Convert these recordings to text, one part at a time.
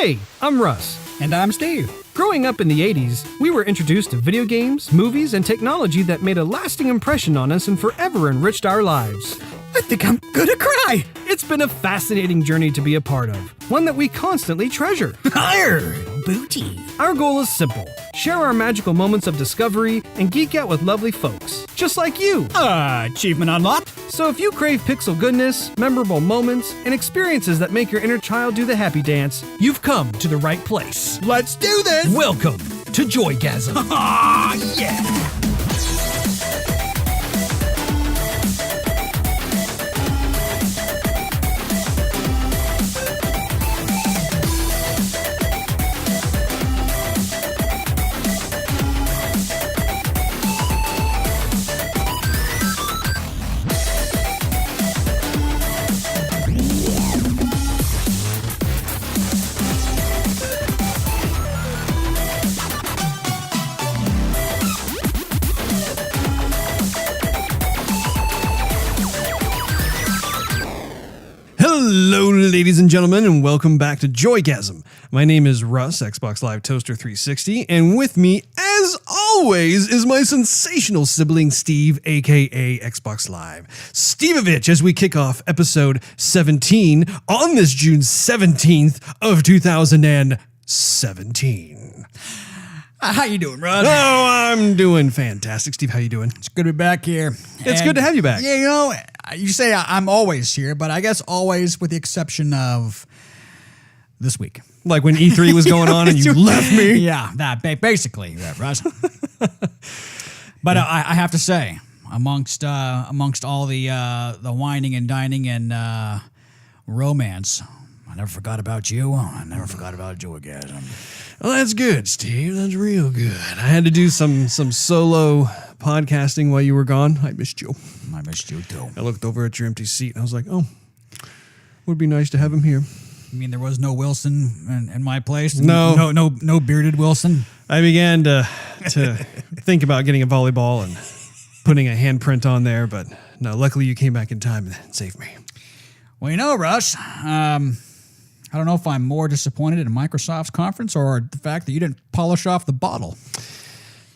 Hey, I'm Russ. And I'm Steve. Growing up in the 80s, we were introduced to video games, movies, and technology that made a lasting impression on us and forever enriched our lives. I think I'm gonna cry. It's been a fascinating journey to be a part of, one that we constantly treasure. Higher, booty. Our goal is simple: share our magical moments of discovery and geek out with lovely folks, just like you. Achievement unlocked. So if you crave pixel goodness, memorable moments, and experiences that make your inner child do the happy dance, you've come to the right place. Let's do this. Welcome to Joygasm. Ah, yeah. Hello, ladies and gentlemen, and welcome back to Joygasm. My name is Russ, Xbox Live Toaster 360, and with me, as always, is my sensational sibling Steve, aka Xbox Live Stevavitch, as we kick off episode 17 on this June 17th of 2017. How you doing, Russ? Oh, I'm doing fantastic. Steve, how you doing? It's good to be back here. It's good to have you back. Yeah, you know, you say I'm always here, but I guess always with the exception of this week. Like when E3 was going on and you left me? Yeah, that basically, Russ. But I have to say, amongst all the whining and dining and romance, I never forgot about you. I never forgot about Joygasm. Well, that's good, Steve. That's real good. I had to do some solo podcasting while you were gone. I missed you. I missed you too. I looked over at your empty seat and I was like, oh, would be nice to have him here. You mean there was no Wilson in my place? No. No bearded Wilson? I began to think about getting a volleyball and putting a handprint on there, but no, luckily you came back in time and saved me. Well, you know, Russ, I don't know if I'm more disappointed in Microsoft's conference or the fact that you didn't polish off the bottle.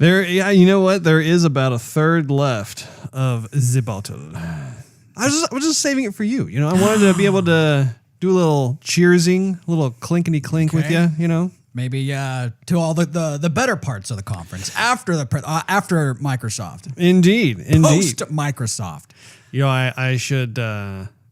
Yeah, you know what? There is about a third left of the bottle. I was just saving it for you. You know, I wanted to be able to do a little cheersing, a little clinkety clink with you. You know, maybe to all the better parts of the conference after Microsoft. Indeed. Post Microsoft. You know, I should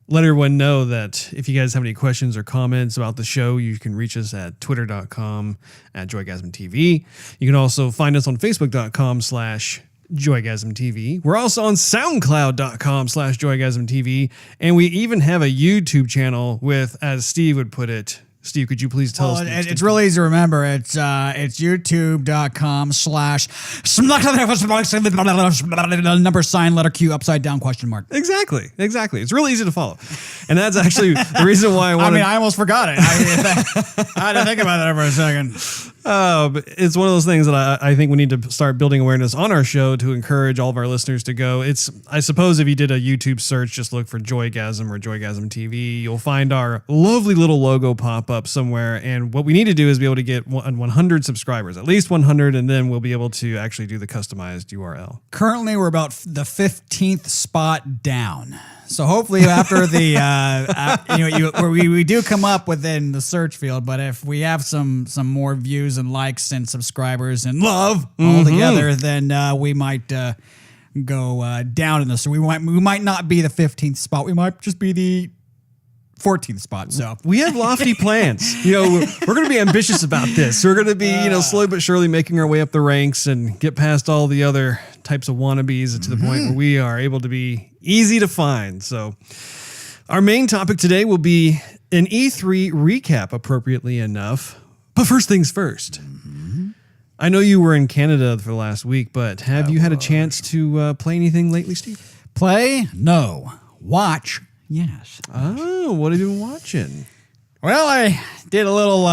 let everyone know that if you guys have any questions or comments about the show, you can reach us at twitter.com/JoygasmTV. You can also find us on Facebook.com/JoygasmTV. We're also on SoundCloud.com/JoygasmTV. And we even have a YouTube channel with, as Steve would put it, Steve, could you please tell us? It's really easy to remember. It's youtube.com/$ letter Q upside down ? Exactly. It's really easy to follow. And that's actually the reason why I almost forgot it. I had to think about that for a second. But it's one of those things that I think we need to start building awareness on our show to encourage all of our listeners to go. I suppose if you did a YouTube search, just look for Joygasm or Joygasm TV, you'll find our lovely little logo pop up somewhere. And what we need to do is be able to get 100 subscribers, at least 100, and then we'll be able to actually do the customized URL. Currently, we're about the 15th spot down. So hopefully after the, we do come up within the search field, but if we have some more views and likes and subscribers and love all together, then we might go down in this. So we might not be the 15th spot. We might just be the 14th spot. So we have lofty plans. You know, we're going to be ambitious about this. We're going to be, slowly but surely making our way up the ranks and get past all the other types of wannabes to the point where we are able to be easy to find. So our main topic today will be an E3 recap, appropriately enough. But first things first. I know you were in Canada for the last week, but have you had a chance to play anything lately, Steve? Play? No. Watch? Yes. Oh, what have you been watching? Well, I did a little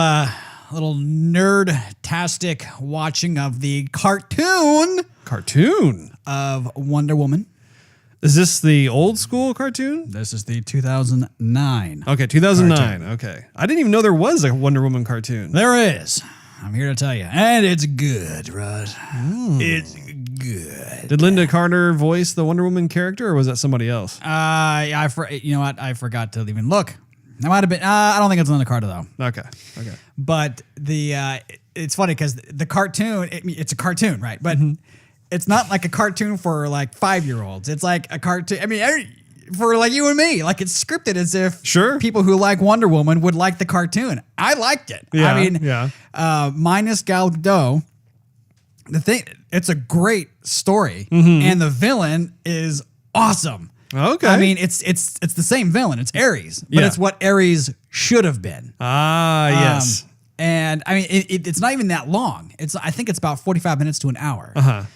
nerd-tastic watching of the cartoon Cartoon? of Wonder Woman. Is this the old school cartoon? This is the 2009. Okay, 2009. Cartoon. Okay. I didn't even know there was a Wonder Woman cartoon. There is. I'm here to tell you. And it's good, Russ. It's good. Did Linda Carter voice the Wonder Woman character, or was that somebody else? You know what? I forgot to even look. That might have been. I don't think it's Linda Carter though. Okay. But it's funny because the cartoon, it's a cartoon, right? But it's not like a cartoon for like 5-year-olds. It's like a cartoon. I mean, for like you and me, like it's scripted as if people who like Wonder Woman would like the cartoon. I liked it. Yeah, I mean, minus Gal Gadot, it's a great story, and the villain is awesome. Okay. I mean, it's the same villain. It's Ares, but it's what Ares should have been. Yes. And I mean, it's not even that long. I think it's about 45 minutes to an hour.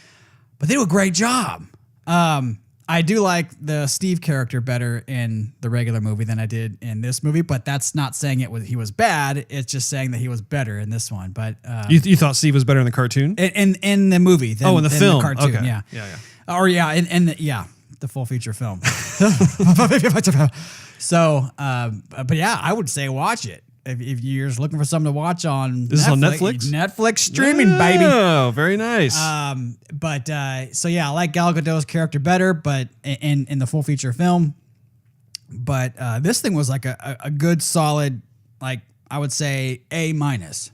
But they do a great job. I do like the Steve character better in the regular movie than I did in this movie, but that's not saying he was bad. It's just saying that he was better in this one. But you thought Steve was better in the cartoon? In the movie than in the film. The cartoon, okay. Yeah. Or the full feature film. So, but yeah, I would say watch it. If you're just looking for something to watch on This is on Netflix? Netflix streaming, baby. Oh, very nice. So yeah, I like Gal Gadot's character better, but in the full feature film. But this thing was like a good solid, like I would say A minus.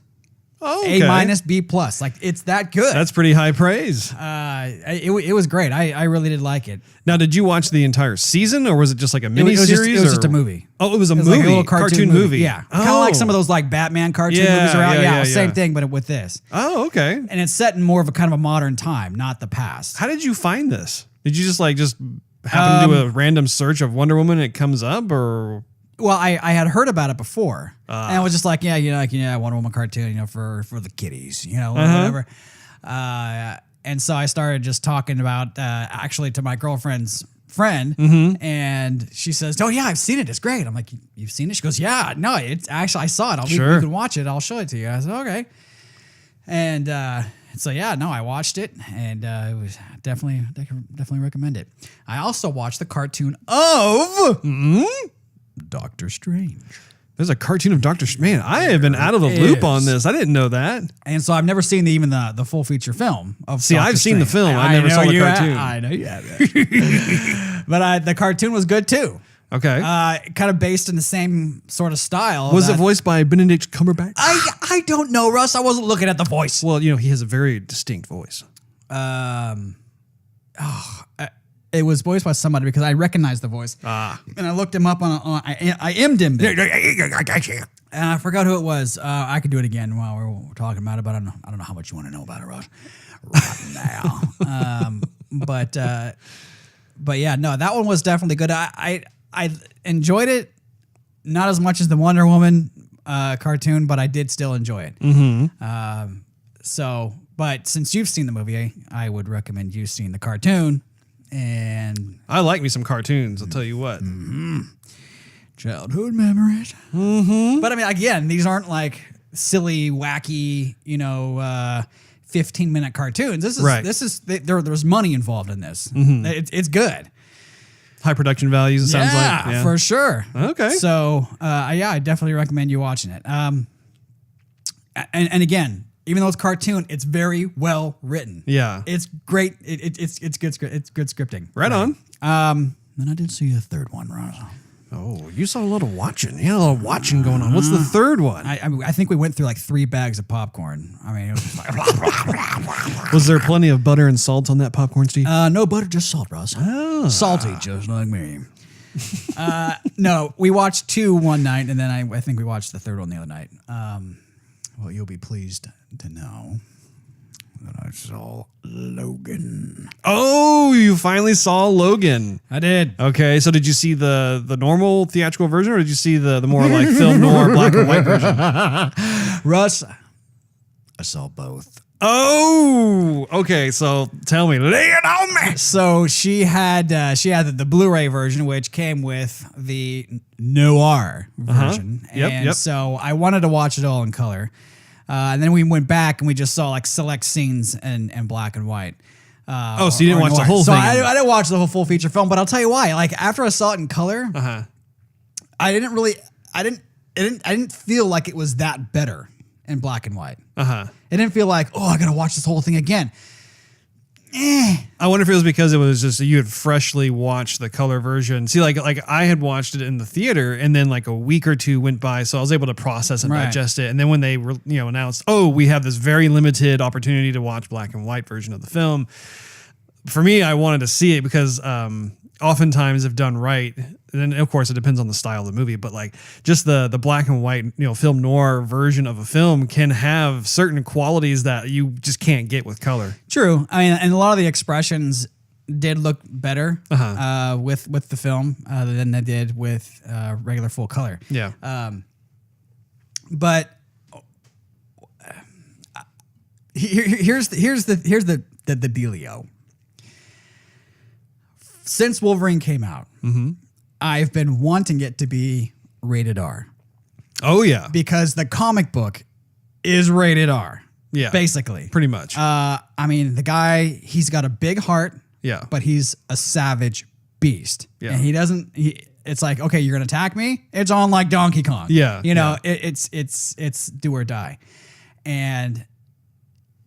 Oh, okay. A minus, B plus. Like it's that good. That's pretty high praise. It was great. I really did like it. Now, did you watch the entire season, or was it just like a mini series? It was just a movie. Oh, it was a movie, like a little cartoon movie. Yeah, kind of like some of those like Batman cartoon movies are out. Yeah, same thing, but with this. Oh, okay. And it's set in more of a kind of a modern time, not the past. How did you find this? Did you just happen to do a random search of Wonder Woman and it comes up, or? Well, I had heard about it before, and I was just like, Wonder Woman cartoon, for the kiddies, whatever. And so I started just talking about actually to my girlfriend's friend, and she says, "Oh yeah, I've seen it. It's great." I'm like, "You've seen it?" She goes, "Yeah, no, it's actually I saw it. You can watch it. I'll show it to you." I said, "Okay." And so yeah, no, I watched it, and it was definitely recommend it. I also watched the cartoon of Doctor Strange. There's a cartoon of Doctor Strange. Man, I have been out of the loop on this. I didn't know that. And so I've never seen even the full feature film of See, Doctor I've Strange. seen the film. I never saw the cartoon. I know you have. But the cartoon was good too. Okay. Kind of based in the same sort of style. Was it voiced by Benedict Cumberbatch? I don't know, Russ. I wasn't looking at the voice. Well, he has a very distinct voice. It was voiced by somebody because I recognized the voice. And I looked him up on I IMDb'd him. And I forgot who it was. I could do it again while we're talking about it, but I don't know how much you want to know about it, Russ, right now. But yeah, no, that one was definitely good. I enjoyed it, not as much as the Wonder Woman cartoon, but I did still enjoy it. But since you've seen the movie, I would recommend you seeing the cartoon. And I like me some cartoons, I'll tell you what. Childhood memories. But I mean, again, these aren't like silly, wacky, 15-minute cartoons. There's money involved in this. It's good. High production values, it sounds like. Yeah, for sure. Okay. So, I definitely recommend you watching it. And again, even though it's cartoon, it's very well written. Yeah. It's great. It's good. It's good scripting. Right on. Then I did see the third one, Russ. Oh, you saw a lot of watching. You had a lot of watching going on. What's the third one? I think we went through like 3 bags of popcorn. I mean, it was just like Was there plenty of butter and salt on that popcorn, Steve? no butter, just salt, Russ. Salty, just like me. No, we watched 2 one night, and then I think we watched the third one the other night. Well, you'll be pleased to know that I saw Logan. Oh, you finally saw Logan. I did. Okay, so did you see the normal theatrical version, or did you see the more like film noir black and white version? Russ, I saw both. Oh, okay. So tell me, lay it on me. So she had the Blu-ray version, which came with the noir version, Yep. so I wanted to watch it all in color. And then we went back and we just saw like select scenes in black and white. So you didn't watch the whole so thing? I didn't watch the whole full feature film, but I'll tell you why. Like after I saw it in color, I didn't feel like it was that better in black and white. It didn't feel like, oh, I gotta watch this whole thing again. I wonder if it was because it was just you had freshly watched the color version. See, like I had watched it in the theater, and then like a week or two went by, so I was able to process and digest it. And then when they were, announced, oh, we have this very limited opportunity to watch black and white version of the film. For me, I wanted to see it because oftentimes, if done right, and of course it depends on the style of the movie, but like just the black and white, film noir version of a film can have certain qualities that you just can't get with color. True. I mean, and a lot of the expressions did look better with the film than they did with regular full color. Yeah. But here's the dealio. Since Wolverine came out, I've been wanting it to be rated R. Oh, yeah. Because the comic book is rated R. Yeah. Basically. Pretty much. I mean, the guy, he's got a big heart. Yeah. But he's a savage beast. Yeah. And it's like, okay, you're going to attack me? It's on like Donkey Kong. Yeah. It's do or die. And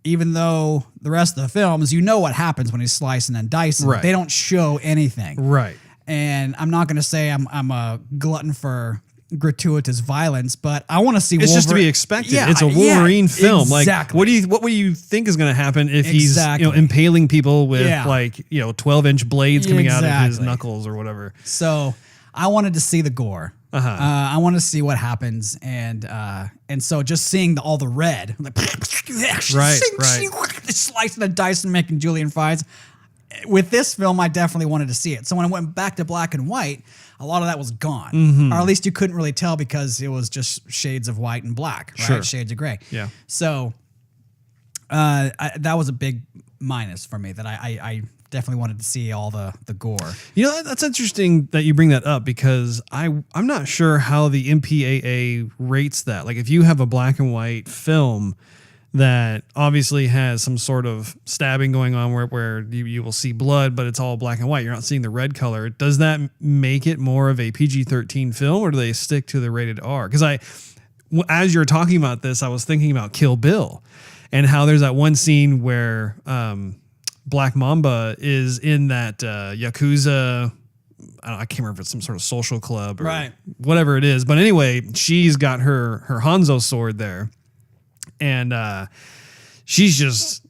even though the rest of the films, what happens when he's slicing and dicing. Right. They don't show anything. Right. And I'm not going to say I'm a glutton for gratuitous violence, but I want to see It's just to be expected. Yeah, it's a Wolverine film. Exactly. Like, what would you think is going to happen if he's impaling people with 12-inch blades coming out of his knuckles or whatever? So I wanted to see the gore. I want to see what happens, and so just seeing all the red, like, right, slicing and dicing, making julienne fries. With this film, I definitely wanted to see it. So when I went back to black and white, a lot of that was gone, or at least you couldn't really tell because it was just shades of white and black, right? Sure. Shades of gray. Yeah. So that was a big minus for me. That I definitely wanted to see all the gore. That's interesting that you bring that up because I'm not sure how the MPAA rates that. Like if you have a black and white film that obviously has some sort of stabbing going on where you will see blood, but it's all black and white. You're not seeing the red color. Does that make it more of a PG-13 film, or do they stick to the rated R? Because as you're talking about this, I was thinking about Kill Bill and how there's that one scene where Black Mamba is in that Yakuza, I can't remember if it's some sort of social club or whatever it is. But anyway, she's got her Hanzo sword there. And she's just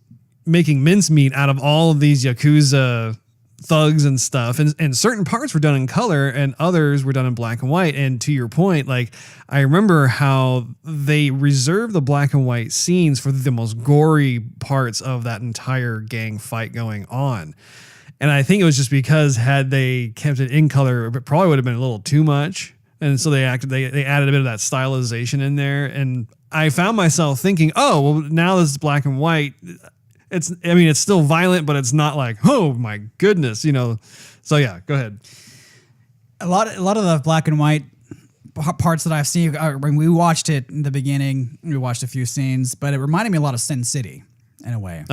making mincemeat out of all of these Yakuza thugs and stuff. And certain parts were done in color and others were done in black and white. And to your point, like I remember how they reserved the black and white scenes for the most gory parts of that entire gang fight going on. And I think it was just because had they kept it in color, it probably would have been a little too much. And so they added a bit of that stylization in there. And I found myself thinking, oh, well, now this is black and white. It's still violent, but it's not like, oh my goodness, So yeah, go ahead. A lot of the black and white parts that I've seen, when we watched it in the beginning, we watched a few scenes, but it reminded me a lot of Sin City in a way.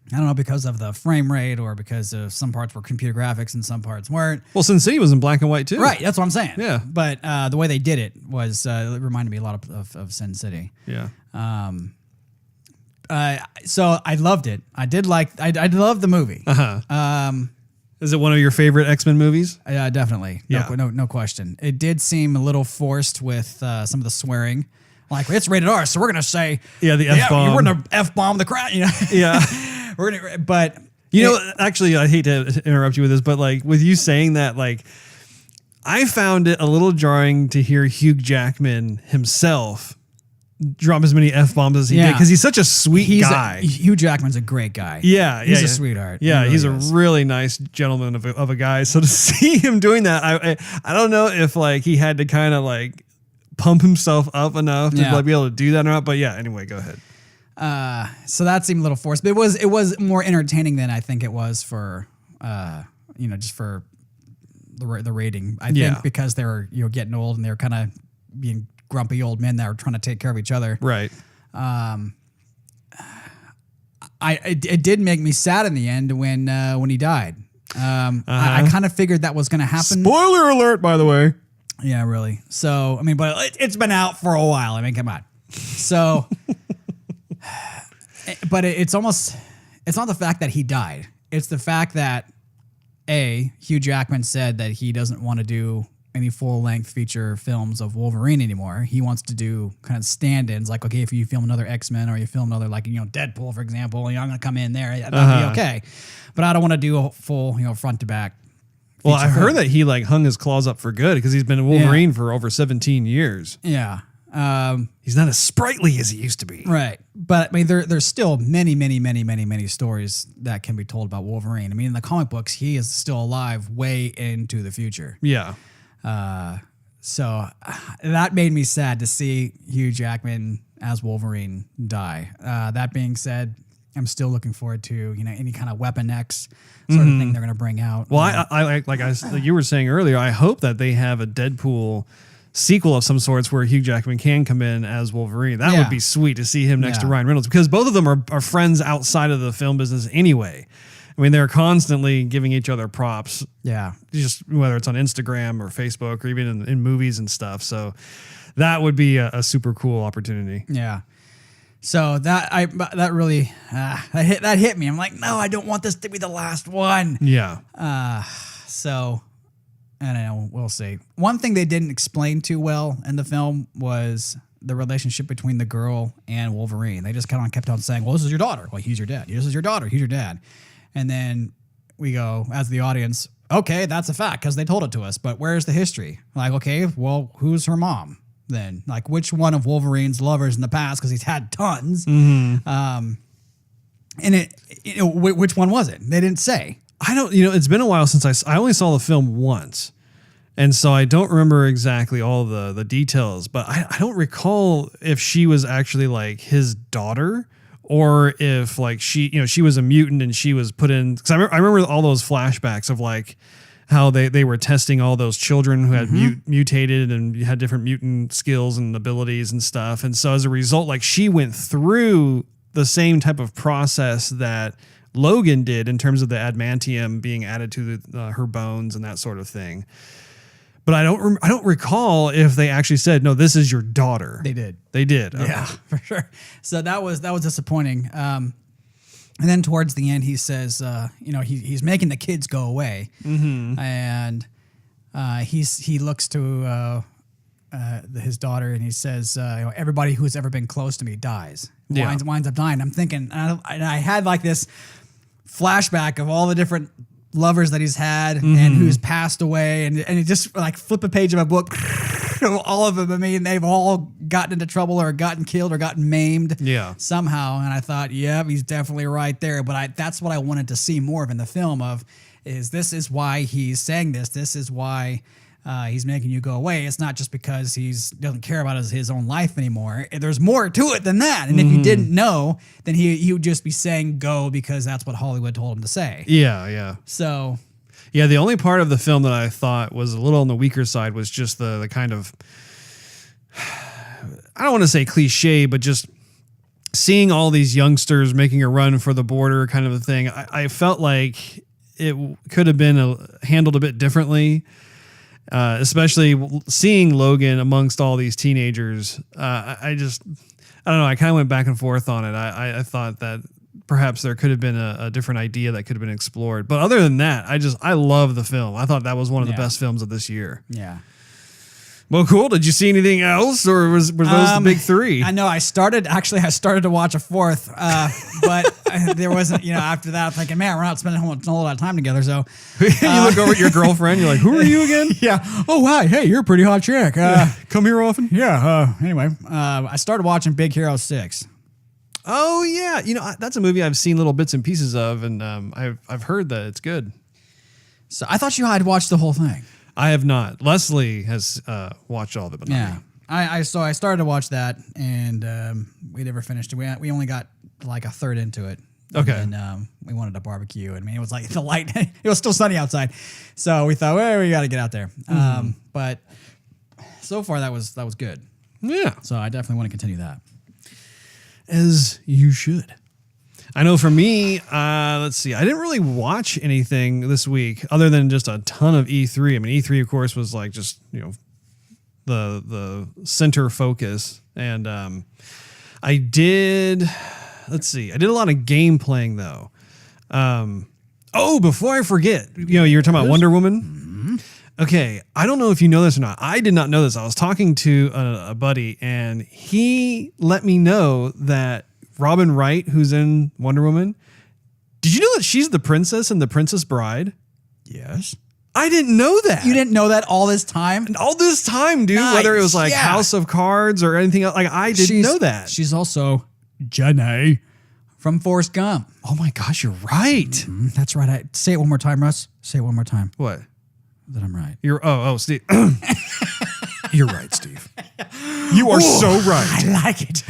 I don't know, because of the frame rate or because of some parts were computer graphics and some parts weren't. Well, Sin City was in black and white too. Right, that's what I'm saying. Yeah. But the way they did it was, it reminded me a lot of Sin City. Yeah. So I loved it. I loved the movie. Is it one of your favorite X-Men movies? Yeah, definitely. No question. It did seem a little forced with some of the swearing. Like, it's rated R, so we're going to say... Yeah, the F-bomb. We're going to F-bomb the crowd, Yeah. We're gonna, but actually, I hate to interrupt you with this, but like with you saying that, like I found it a little jarring to hear Hugh Jackman himself drop as many F-bombs as he did because he's such a sweet guy. Hugh Jackman's a great guy. Yeah, he's a sweetheart. Yeah, he's a really nice gentleman of a guy. So to see him doing that, I don't know if like he had to kind of like pump himself up enough to like be able to do that or not. But yeah, anyway, go ahead. So that seemed a little forced, but it was more entertaining than I think it was for, just for the rating. I think because they were, getting old and they were kind of being grumpy old men that were trying to take care of each other. Right. it did make me sad in the end when he died. I kind of figured that was going to happen. Spoiler alert, by the way. Yeah, really. So, I mean, but it's been out for a while. I mean, come on. So, but it's not the fact that he died. It's the fact that Hugh Jackman said that he doesn't want to do any full-length feature films of Wolverine anymore. He wants to do kind of stand-ins, like, okay, if you film another X-Men or you film another, like, Deadpool, for example, I'm going to come in there. That'd be okay. But I don't want to do a full, front-to-back. Well, I heard that he hung his claws up for good because he's been a Wolverine for over 17 years. Yeah. He's not as sprightly as he used to be. Right. But I mean, there's still many stories that can be told about Wolverine. I mean, in the comic books, he is still alive way into the future. Yeah. So that made me sad to see Hugh Jackman as Wolverine die. That being said, I'm still looking forward to any kind of Weapon X sort of thing they're going to bring out. Well, I like you were saying earlier, I hope that they have a Deadpool sequel of some sorts where Hugh Jackman can come in as Wolverine. That would be sweet to see him next to Ryan Reynolds, because both of them are friends outside of the film business anyway. I mean, they're constantly giving each other props. Yeah. Just whether it's on Instagram or Facebook or even in movies and stuff. So that would be a super cool opportunity. Yeah. So that really that hit me. I'm like, no, I don't want this to be the last one. Yeah. So I don't know. We'll see. One thing they didn't explain too well in the film was the relationship between the girl and Wolverine. They just kind of kept on saying, well, this is your daughter. Well, he's your dad. This is your daughter. He's your dad. And then we go, as the audience, okay, that's a fact because they told it to us. But where's the history? Like, okay, well, who's her mom then? Like, which one of Wolverine's lovers in the past? Because he's had tons. And which one was it? They didn't say. I don't, it's been a while since I only saw the film once. And so I don't remember exactly all the details, but I don't recall if she was actually like his daughter or if like she was a mutant and she was put in. Cause I remember all those flashbacks of like how they were testing all those children who had mutated and had different mutant skills and abilities and stuff. And so as a result, like she went through the same type of process that Logan did in terms of the adamantium being added to her bones and that sort of thing. But I don't recall if they actually said, no, this is your daughter. They did. They did. Okay. Yeah, for sure. So that was disappointing. And then towards the end, he says, he's making the kids go away. And he looks to his daughter and he says, everybody who's ever been close to me dies. Winds up dying. I'm thinking, and I had like this flashback of all the different lovers that he's had and who's passed away, and it just like flip a page of a book, all of them. I mean, they've all gotten into trouble or gotten killed or gotten maimed somehow. And I thought, yeah, he's definitely right there. But that's what I wanted to see more of in the film this is why he's saying this. This is why he's making you go away. It's not just because he doesn't care about his own life anymore. There's more to it than that. And if you didn't know, then he would just be saying go because that's what Hollywood told him to say. Yeah. So, yeah, the only part of the film that I thought was a little on the weaker side was just the kind of, I don't want to say cliche, but just seeing all these youngsters making a run for the border kind of a thing. I felt like it could have been handled a bit differently. Especially seeing Logan amongst all these teenagers. I don't know. I kind of went back and forth on it. I thought that perhaps there could have been a different idea that could have been explored. But other than that, I love the film. I thought that was one of the best films of this year. Yeah. Well, cool. Did you see anything else, or were those the big three? I know. I started to watch a fourth, but there wasn't. After that, I'm thinking, man, we're not spending a whole lot of time together. So you look over at your girlfriend. You're like, "Who are you again?" Yeah. Oh, wow. Hey, you're a pretty hot chick. Come here often. Yeah. Anyway, I started watching Big Hero 6. Oh yeah, that's a movie I've seen little bits and pieces of, and I've heard that it's good. So I thought you had watched the whole thing. I have not. Leslie has watched all of it, but not me. I started to watch that, and we never finished it. We only got like a third into it. Okay. And we wanted to barbecue, and it was like the light. It was still sunny outside, so we thought, well, we got to get out there. But so far, that was good. Yeah. So I definitely want to continue that. As you should. I know for me, let's see, I didn't really watch anything this week other than just a ton of E3. I mean, E3, of course, was like just, the center focus. And I did, let's see, I did a lot of game playing though. Before I forget, you were talking about Wonder Woman. Mm-hmm. Okay, I don't know if you know this or not. I did not know this. I was talking to a buddy, and he let me know that Robin Wright, who's in Wonder Woman, did you know that she's the princess in The Princess Bride? Yes. I didn't know that. You didn't know that all this time? And all this time, dude. Nice. Whether it was like House of Cards or anything else, like I didn't know that. She's also Jenny from Forrest Gump. Oh my gosh, you're right. Mm-hmm. That's right. Say it one more time, Russ. Say it one more time. What? That I'm right. Steve. You're right, Steve. You are so right. I like it.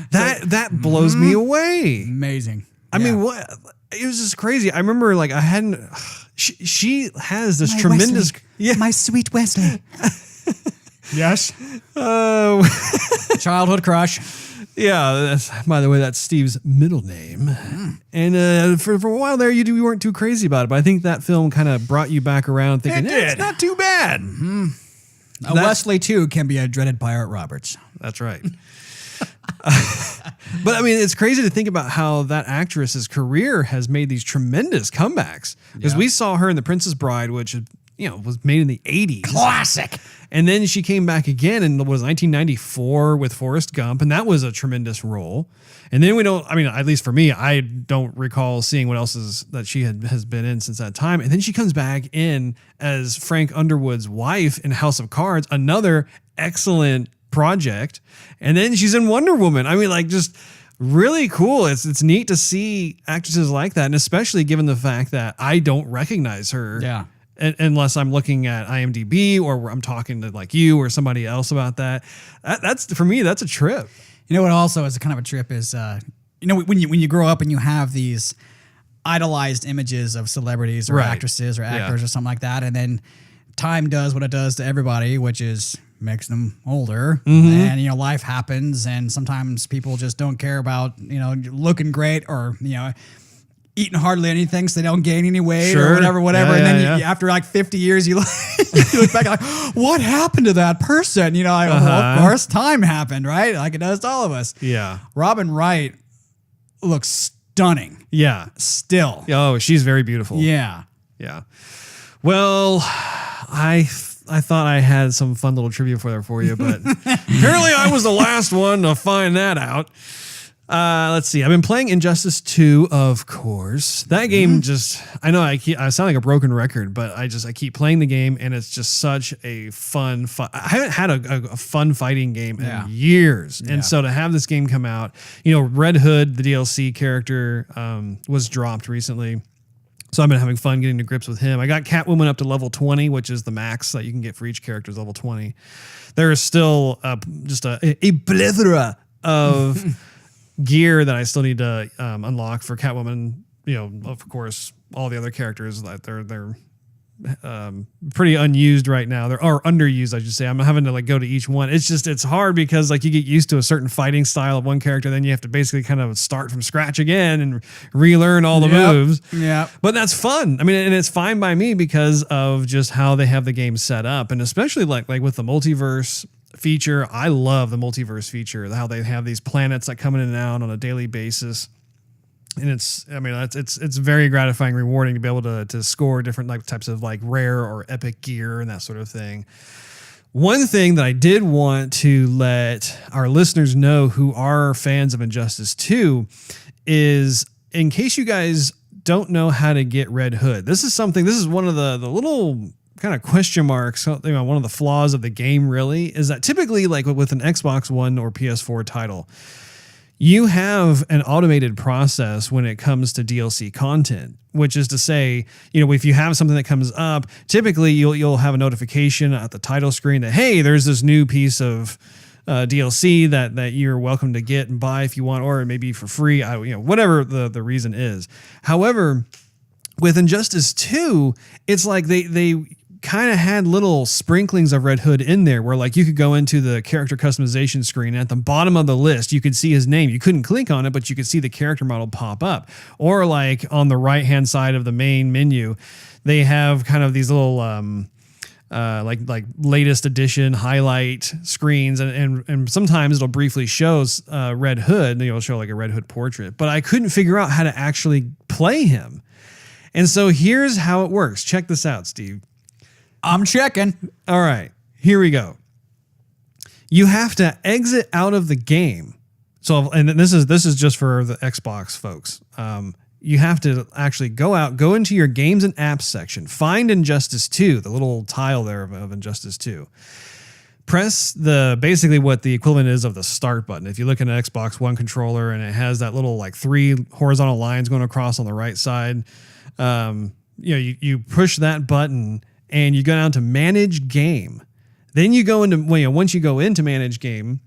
That blows me away. Amazing. I mean, what? It was just crazy. I remember, like, I hadn't. She has this tremendous. Wesley. Yeah, my sweet Wesley. Yes. Childhood crush. Yeah. By the way, that's Steve's middle name. And for a while there, you weren't too crazy about it, but I think that film kind of brought you back around, thinking it's not too bad. Mm-hmm. Wesley too can be a dreaded Pirate Roberts. That's right. But I mean, it's crazy to think about how that actress's career has made these tremendous comebacks. Because we saw her in The Princess Bride, which was made in the 80s. Classic. And then she came back again in 1994 with Forrest Gump, and that was a tremendous role. And then at least for me, I don't recall seeing what else that she has been in since that time. And then she comes back in as Frank Underwood's wife in House of Cards, another excellent project. And then she's in Wonder Woman. I mean, like, just really cool. It's neat to see actresses like that, and especially given the fact that I don't recognize her. Yeah. Unless I'm looking at IMDb or I'm talking to like you or somebody else about that. That's for me, that's a trip. You know what also is a kind of a trip is, when you grow up and you have these idolized images of celebrities or actresses or actors or something like that, and then time does what it does to everybody, which is makes them older, and life happens, and sometimes people just don't care about looking great or eating hardly anything so they don't gain any weight or whatever. And then after like 50 years, you look back like, what happened to that person? Well, of course, time happened, right? Like it does to all of us. Yeah. Robin Wright looks stunning. Yeah. Still. Oh, she's very beautiful. Yeah. Yeah. Well, I thought I had some fun little trivia for you, but apparently I was the last one to find that out. Let's see. I've been playing Injustice 2, of course. That game I know I sound like a broken record, but I keep playing the game, and it's just such a fun. I haven't had a fun fighting game in years, and so to have this game come out, Red Hood, the DLC character, was dropped recently. So I've been having fun getting to grips with him. I got Catwoman up to level 20, which is the max that you can get for each character is level 20. There is still just a plethora of gear that I still need to unlock for Catwoman. Of course, all the other characters that they're pretty unused right now. Or underused, I should say. I'm having to go to each one. It's hard because you get used to a certain fighting style of one character, then you have to basically kind of start from scratch again and relearn all the moves. Yeah. But that's fun. I mean, and it's fine by me because of just how they have the game set up, and especially like with the multiverse feature. I love the multiverse feature, how they have these planets that come in and out on a daily basis. And it's very gratifying, rewarding to be able to score different types of rare or epic gear and that sort of thing. One thing that I did want to let our listeners know who are fans of Injustice 2 is, in case you guys don't know how to get Red Hood, this is one of the little kind of question marks, one of the flaws of the game really, is that typically with an Xbox One or PS4 title, you have an automated process when it comes to DLC content, which is to say, if you have something that comes up, typically you'll have a notification at the title screen that, hey, there's this new piece of DLC that you're welcome to get and buy if you want, or maybe for free, whatever the reason is. However, with Injustice 2, it's like they kind of had little sprinklings of Red Hood in there where like you could go into the character customization screen and at the bottom of the list, you could see his name. You couldn't click on it, but you could see the character model pop up. Or like on the right-hand side of the main menu, they have kind of these little, like latest edition highlight screens. And sometimes it'll briefly show Red Hood, it'll show like a Red Hood portrait, but I couldn't figure out how to actually play him. And so here's how it works. Check this out, Steve. I'm checking. All right, here we go. You have to exit out of the game. So, and this is just for the Xbox folks. You have to actually go into your games and apps section, find Injustice 2, the little tile there of Injustice 2. Press basically what the equivalent is of the start button. If you look at an Xbox One controller and it has that little like 3 horizontal lines going across on the right side, you push that button and you go down to manage game. Then you go into, once you go into manage game,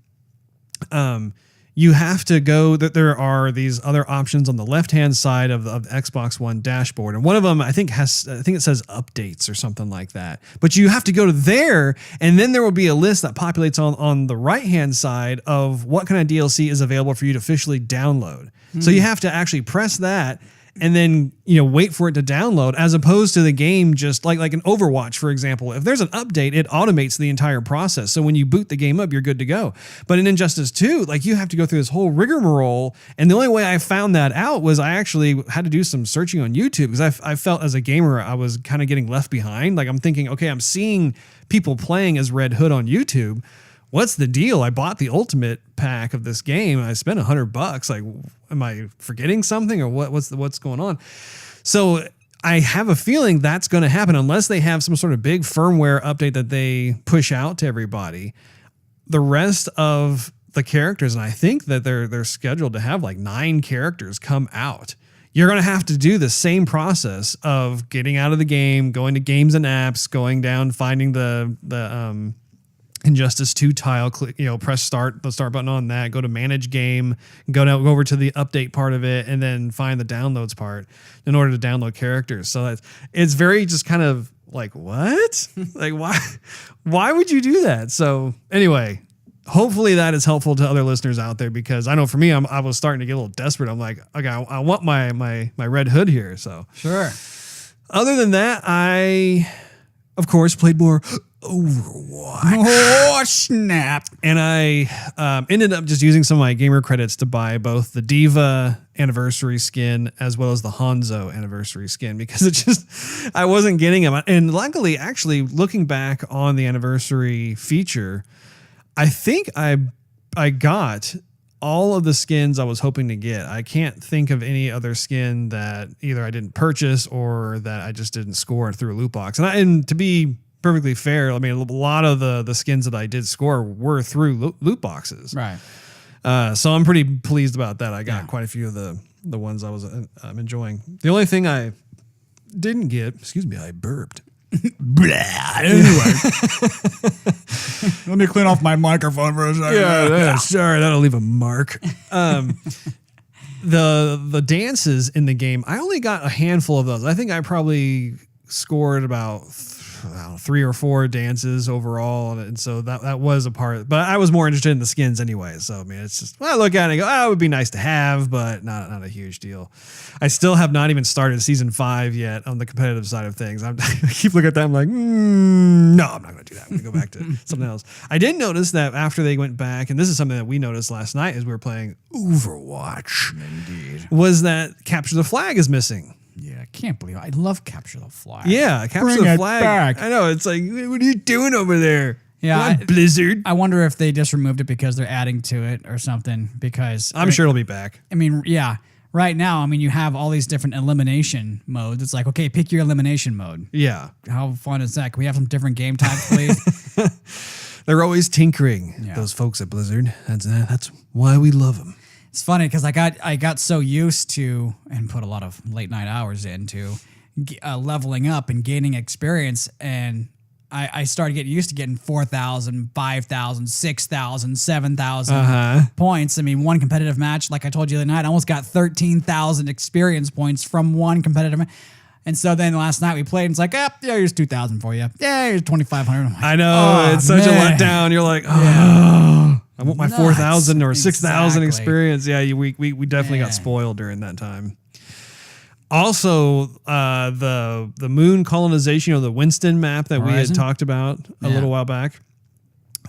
you have to go that there are these other options on the left-hand side of the Xbox One dashboard. And one of them, I think it says updates or something like that. But you have to go to there, and then there will be a list that populates on the right-hand side of what kind of DLC is available for you to officially download. So you have to actually press that and then, wait for it to download, as opposed to the game just like an Overwatch, for example. If there's an update, it automates the entire process. So when you boot the game up, you're good to go. But in Injustice 2, like you have to go through this whole rigmarole. And the only way I found that out was I actually had to do some searching on YouTube because I felt as a gamer, I was kind of getting left behind. Like I'm thinking, okay, I'm seeing people playing as Red Hood on YouTube. What's the deal? I bought the ultimate pack of this game. I spent $100. Like, am I forgetting something or what's going on? So I have a feeling that's going to happen unless they have some sort of big firmware update that they push out to everybody. The rest of the characters, and I think that they're scheduled to have like 9 characters come out. You're going to have to do the same process of getting out of the game, going to games and apps, going down, finding the Injustice 2 tile, click, press the start button on that, go to manage game, go over to the update part of it, and then find the downloads part in order to download characters. So it's very just kind of like, what? Like, why would you do that? So anyway, hopefully that is helpful to other listeners out there, because I know for me, I was starting to get a little desperate. I'm like, okay, I want my Red Hood here. So sure. Other than that, I, of course, played more Overwatch. Oh, snap. And I ended up just using some of my gamer credits to buy both the Diva anniversary skin as well as the Hanzo anniversary skin, because I wasn't getting them. And luckily, actually, looking back on the anniversary feature, I think I got all of the skins I was hoping to get. I can't think of any other skin that either I didn't purchase or that I just didn't score through a loot box. And to be perfectly fair, I mean, a lot of the skins that I did score were through loot boxes. Right. So I'm pretty pleased about that. I got quite a few of the ones I was enjoying. The only thing I didn't get, I burped. Anyway. Let me clean off my microphone for a second. Yeah, sorry, that'll leave a mark. The dances in the game, I only got a handful of those. I think I probably scored about 3 or 4 dances overall, and so that was a part. But I was more interested in the skins anyway. So I mean, it's just, I look at it and go, it would be nice to have, but not a huge deal. I still have not even started season 5 yet on the competitive side of things. I keep looking at that. I'm like, no, I'm not going to do that. I'm going to go back to something else. I did notice that after they went back, and this is something that we noticed last night as we were playing Overwatch. Indeed, was that Capture the Flag is missing. Yeah, I can't believe it. I love Capture the Flag. Yeah, Capture the Flag. Back. I know. It's like, what are you doing over there? Yeah, Blizzard. I wonder if they just removed it because they're adding to it or something, because I'm sure it'll be back. I mean, yeah. Right now, I mean, you have all these different elimination modes. It's like, okay, pick your elimination mode. Yeah. How fun is that? Can we have some different game types, please? They're always tinkering, those folks at Blizzard. That's why we love them. It's funny because I got so used to, and put a lot of late night hours into leveling up and gaining experience, and I started getting used to getting 4,000, 5,000, 6,000, 7,000 points. I mean, one competitive match, like I told you the other night, I almost got 13,000 experience points from one competitive match. And so then last night we played, and it's like, yeah, here's 2,000 for you. Yeah, here's 2,500. Like, I know, it's such a letdown. You're like, I want my 4,000 or 6,000 experience. Yeah, we definitely got spoiled during that time. Also, the moon colonization, the Winston map that we had talked about a little while back.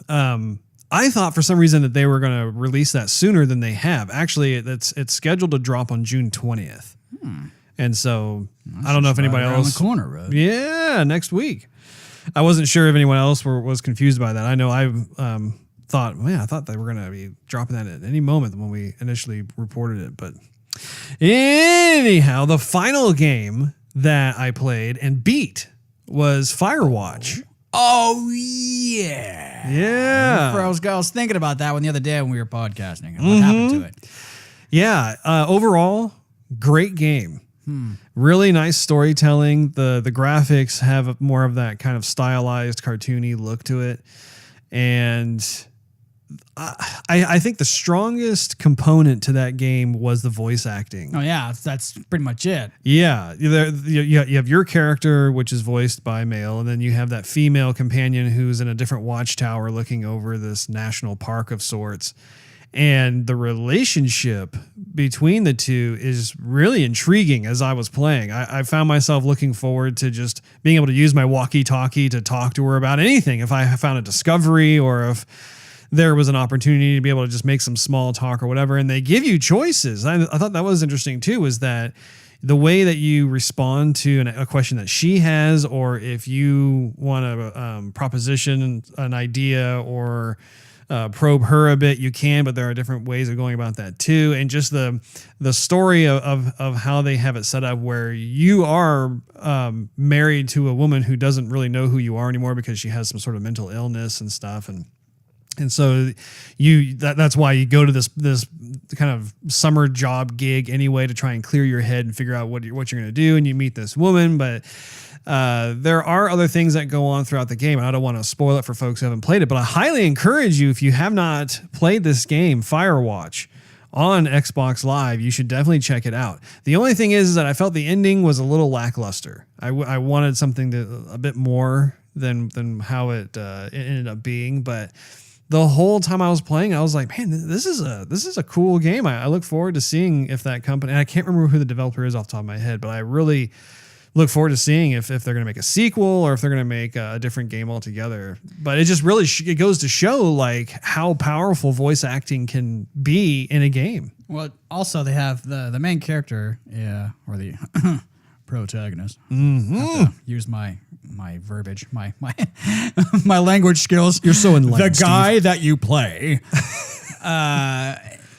I thought for some reason that they were going to release that sooner than they have. Actually, it's scheduled to drop on June 20th. And so I don't know if anybody else. Around the corner, right? Yeah, next week. I wasn't sure if anyone else was confused by that. I know I thought, I thought they were going to be dropping that at any moment when we initially reported it. But anyhow, the final game that I played and beat was Firewatch. Oh, yeah. Yeah. I was thinking about that one the other day when we were podcasting. What happened to it? Yeah. Overall, great game. Really nice storytelling. The graphics have more of that kind of stylized, cartoony look to it. And I think the strongest component to that game was the voice acting. Oh, yeah. That's pretty much it. Yeah. You have your character, which is voiced by male, and then you have that female companion who's in a different watchtower looking over this national park of sorts. And the relationship between the two is really intriguing as I was playing. I found myself looking forward to just being able to use my walkie-talkie to talk to her about anything. If I found a discovery or if there was an opportunity to be able to just make some small talk or whatever. And they give you choices. I thought that was interesting too, is that the way that you respond to a question that she has, or if you want to proposition an idea or probe her a bit, you can, but there are different ways of going about that too. And just the story of how they have it set up where you are married to a woman who doesn't really know who you are anymore because she has some sort of mental illness and stuff. And so that's why you go to this kind of summer job gig anyway, to try and clear your head and figure out what you're going to do. And you meet this woman, but there are other things that go on throughout the game. And I don't want to spoil it for folks who haven't played it, but I highly encourage you, if you have not played this game, Firewatch, on Xbox Live, you should definitely check it out. The only thing is that I felt the ending was a little lackluster. I wanted something a bit more than how it ended up being, but the whole time I was playing, I was like, man, this is a cool game. I look forward to seeing if that company, and I can't remember who the developer is off the top of my head, but I really look forward to seeing if they're going to make a sequel or if they're going to make a different game altogether. But it just really, it goes to show like how powerful voice acting can be in a game. Well, also they have the main character, or the protagonist. Use my verbiage, my my language skills. You're so enlightened. The guy that you play,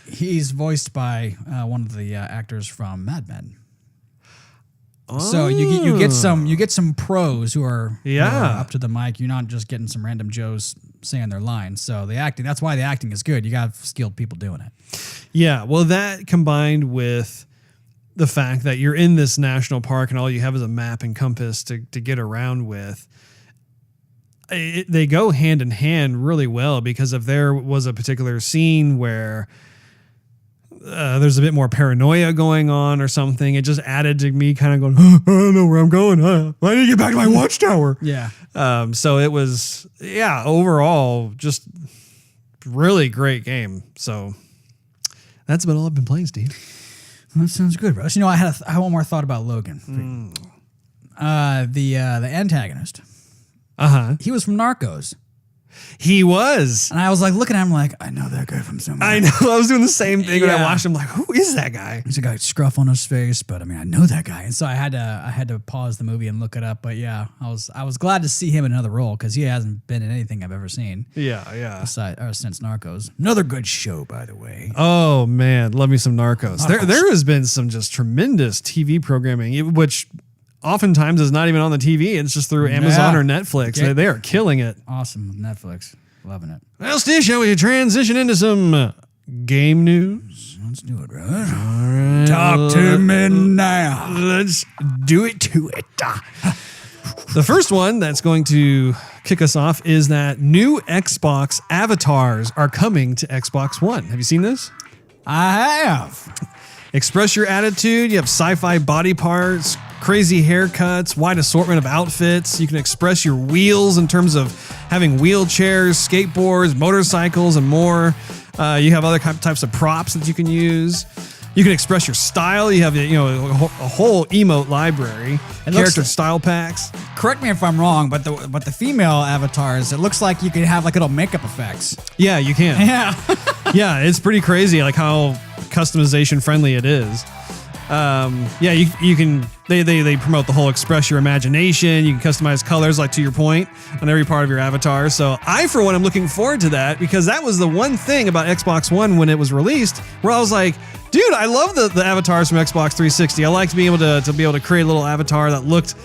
he's voiced by one of the actors from Mad Men. So you get some pros who are up to the mic. You're not just getting some random Joes saying their lines. So the acting, that's why the acting is good. You got skilled people doing it. Yeah, well, that combined with the fact that you're in this national park and all you have is a map and compass to get around with, they go hand in hand really well, because if there was a particular scene where there's a bit more paranoia going on or something, it just added to me kind of going, I don't know where I'm going. I need to get back to my watchtower. Yeah. So it was, overall, just really great game. So that's about all I've been playing, Steve. That sounds good, Russ. You know, I had one more thought about Logan. The antagonist. He was from Narcos. He was. And I was like looking at him like, I know that guy from somewhere. I know. I was doing the same thing when I watched him. Like, who is that guy? He's a guy with scruff on his face, but I mean, I know that guy. And so I had to pause the movie and look it up. But yeah, I was glad to see him in another role, because he hasn't been in anything I've ever seen. Yeah. Since Narcos. Another good show, by the way. Oh man, love me some Narcos. There has been some just tremendous TV programming, which oftentimes is not even on the TV. It's just through Amazon or Netflix. They are killing it. Awesome with Netflix. Loving it. Well, Steve, shall we transition into some game news? Let's do it, Russ. All right. Talk to me now. Let's do it to it. The first one that's going to kick us off is that new Xbox avatars are coming to Xbox One. Have you seen this? I have. Express your attitude. You have sci-fi body parts, crazy haircuts, wide assortment of outfits. You can express your wheels in terms of having wheelchairs, skateboards, motorcycles, and more. You have other types of props that you can use. You can express your style. You have a whole emote library, character style packs. Correct me if I'm wrong, but the female avatars, it looks like you could have like little makeup effects. Yeah, you can. Yeah. Yeah, it's pretty crazy, like how customization friendly it is. You can. They promote the whole express your imagination. You can customize colors, like to your point, on every part of your avatar. So I, for one, am looking forward to that, because that was the one thing about Xbox One when it was released, where I was like, dude, I love the avatars from Xbox 360. I liked being able to create a little avatar that looked.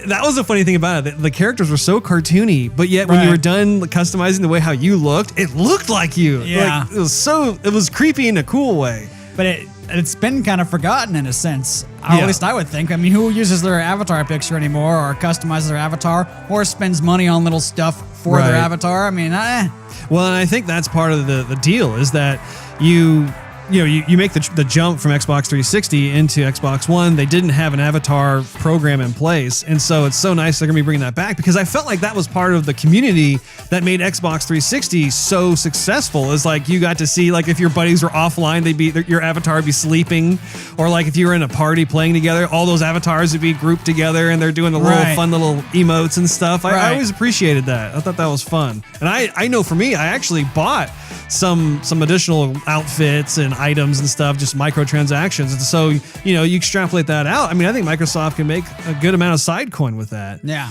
That was the funny thing about it. The characters were so cartoony, but yet when you were done customizing the way how you looked, it looked like you. Yeah, like, it was creepy in a cool way. But it's been kind of forgotten in a sense. Or at least I would think. I mean, who uses their avatar picture anymore, or customizes their avatar, or spends money on little stuff for their avatar? I mean, Well, and I think that's part of the deal, is that you make the jump from Xbox 360 into Xbox One. They didn't have an avatar program in place. And so it's so nice they're going to be bringing that back, because I felt like that was part of the community that made Xbox 360 so successful. Is like you got to see, like, if your buddies were offline, your avatar would be sleeping, or like if you were in a party playing together, all those avatars would be grouped together and they're doing the little fun little emotes and stuff. I always appreciated that. I thought that was fun. And I know for me, I actually bought some additional outfits and items and stuff, just microtransactions. And so, you extrapolate that out. I mean, I think Microsoft can make a good amount of side coin with that. Yeah.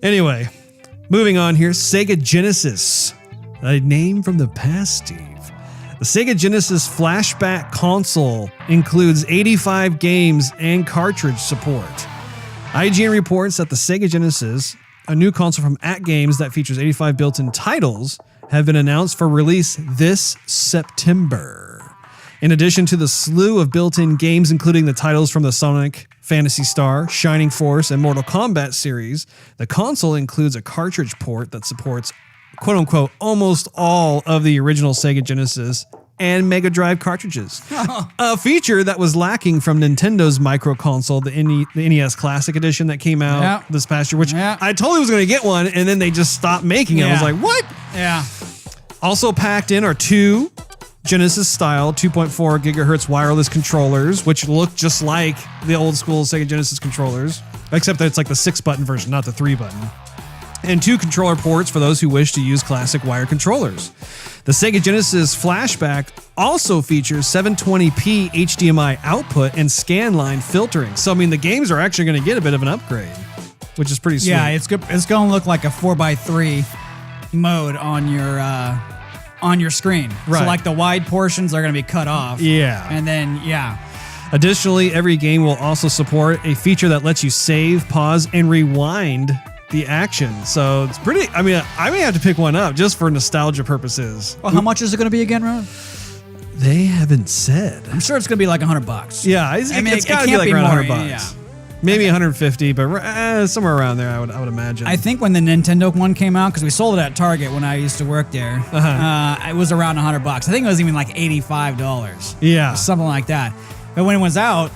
Anyway, moving on here, Sega Genesis, a name from the past, Steve. The Sega Genesis Flashback console includes 85 games and cartridge support. IGN reports that the Sega Genesis, a new console from AtGames that features 85 built-in titles, have been announced for release this September. In addition to the slew of built-in games, including the titles from the Sonic, Phantasy Star, Shining Force, and Mortal Kombat series, the console includes a cartridge port that supports, quote-unquote, almost all of the original Sega Genesis and Mega Drive cartridges. A feature that was lacking from Nintendo's micro console, the NES Classic Edition that came out this past year, which I totally was going to get one, and then they just stopped making it. I was like, what? Yeah. Also packed in are two Genesis-style 2.4 gigahertz wireless controllers, which look just like the old school Sega Genesis controllers, except that it's like the 6-button version, not the 3-button. And 2 controller ports for those who wish to use classic wired controllers. The Sega Genesis Flashback also features 720p HDMI output and scanline filtering. So, I mean, the games are actually going to get a bit of an upgrade, which is pretty sweet. Yeah, it's good. It's going to look like a 4x3 mode on your screen. Right. So, like, the wide portions are going to be cut off. Yeah. And then, Additionally, every game will also support a feature that lets you save, pause, and rewind the action. So it's pretty, I mean, I may have to pick one up just for nostalgia purposes. Well, how much is it going to be again, Ron? They haven't said. I'm sure it's going to be like $100. Yeah, it's got to be like around $100. Yeah. Maybe 150, but somewhere around there, I would imagine. I think when the Nintendo one came out, because we sold it at Target when I used to work there, it was around $100. I think it was even like $85. Yeah. Something like that. But when it was out,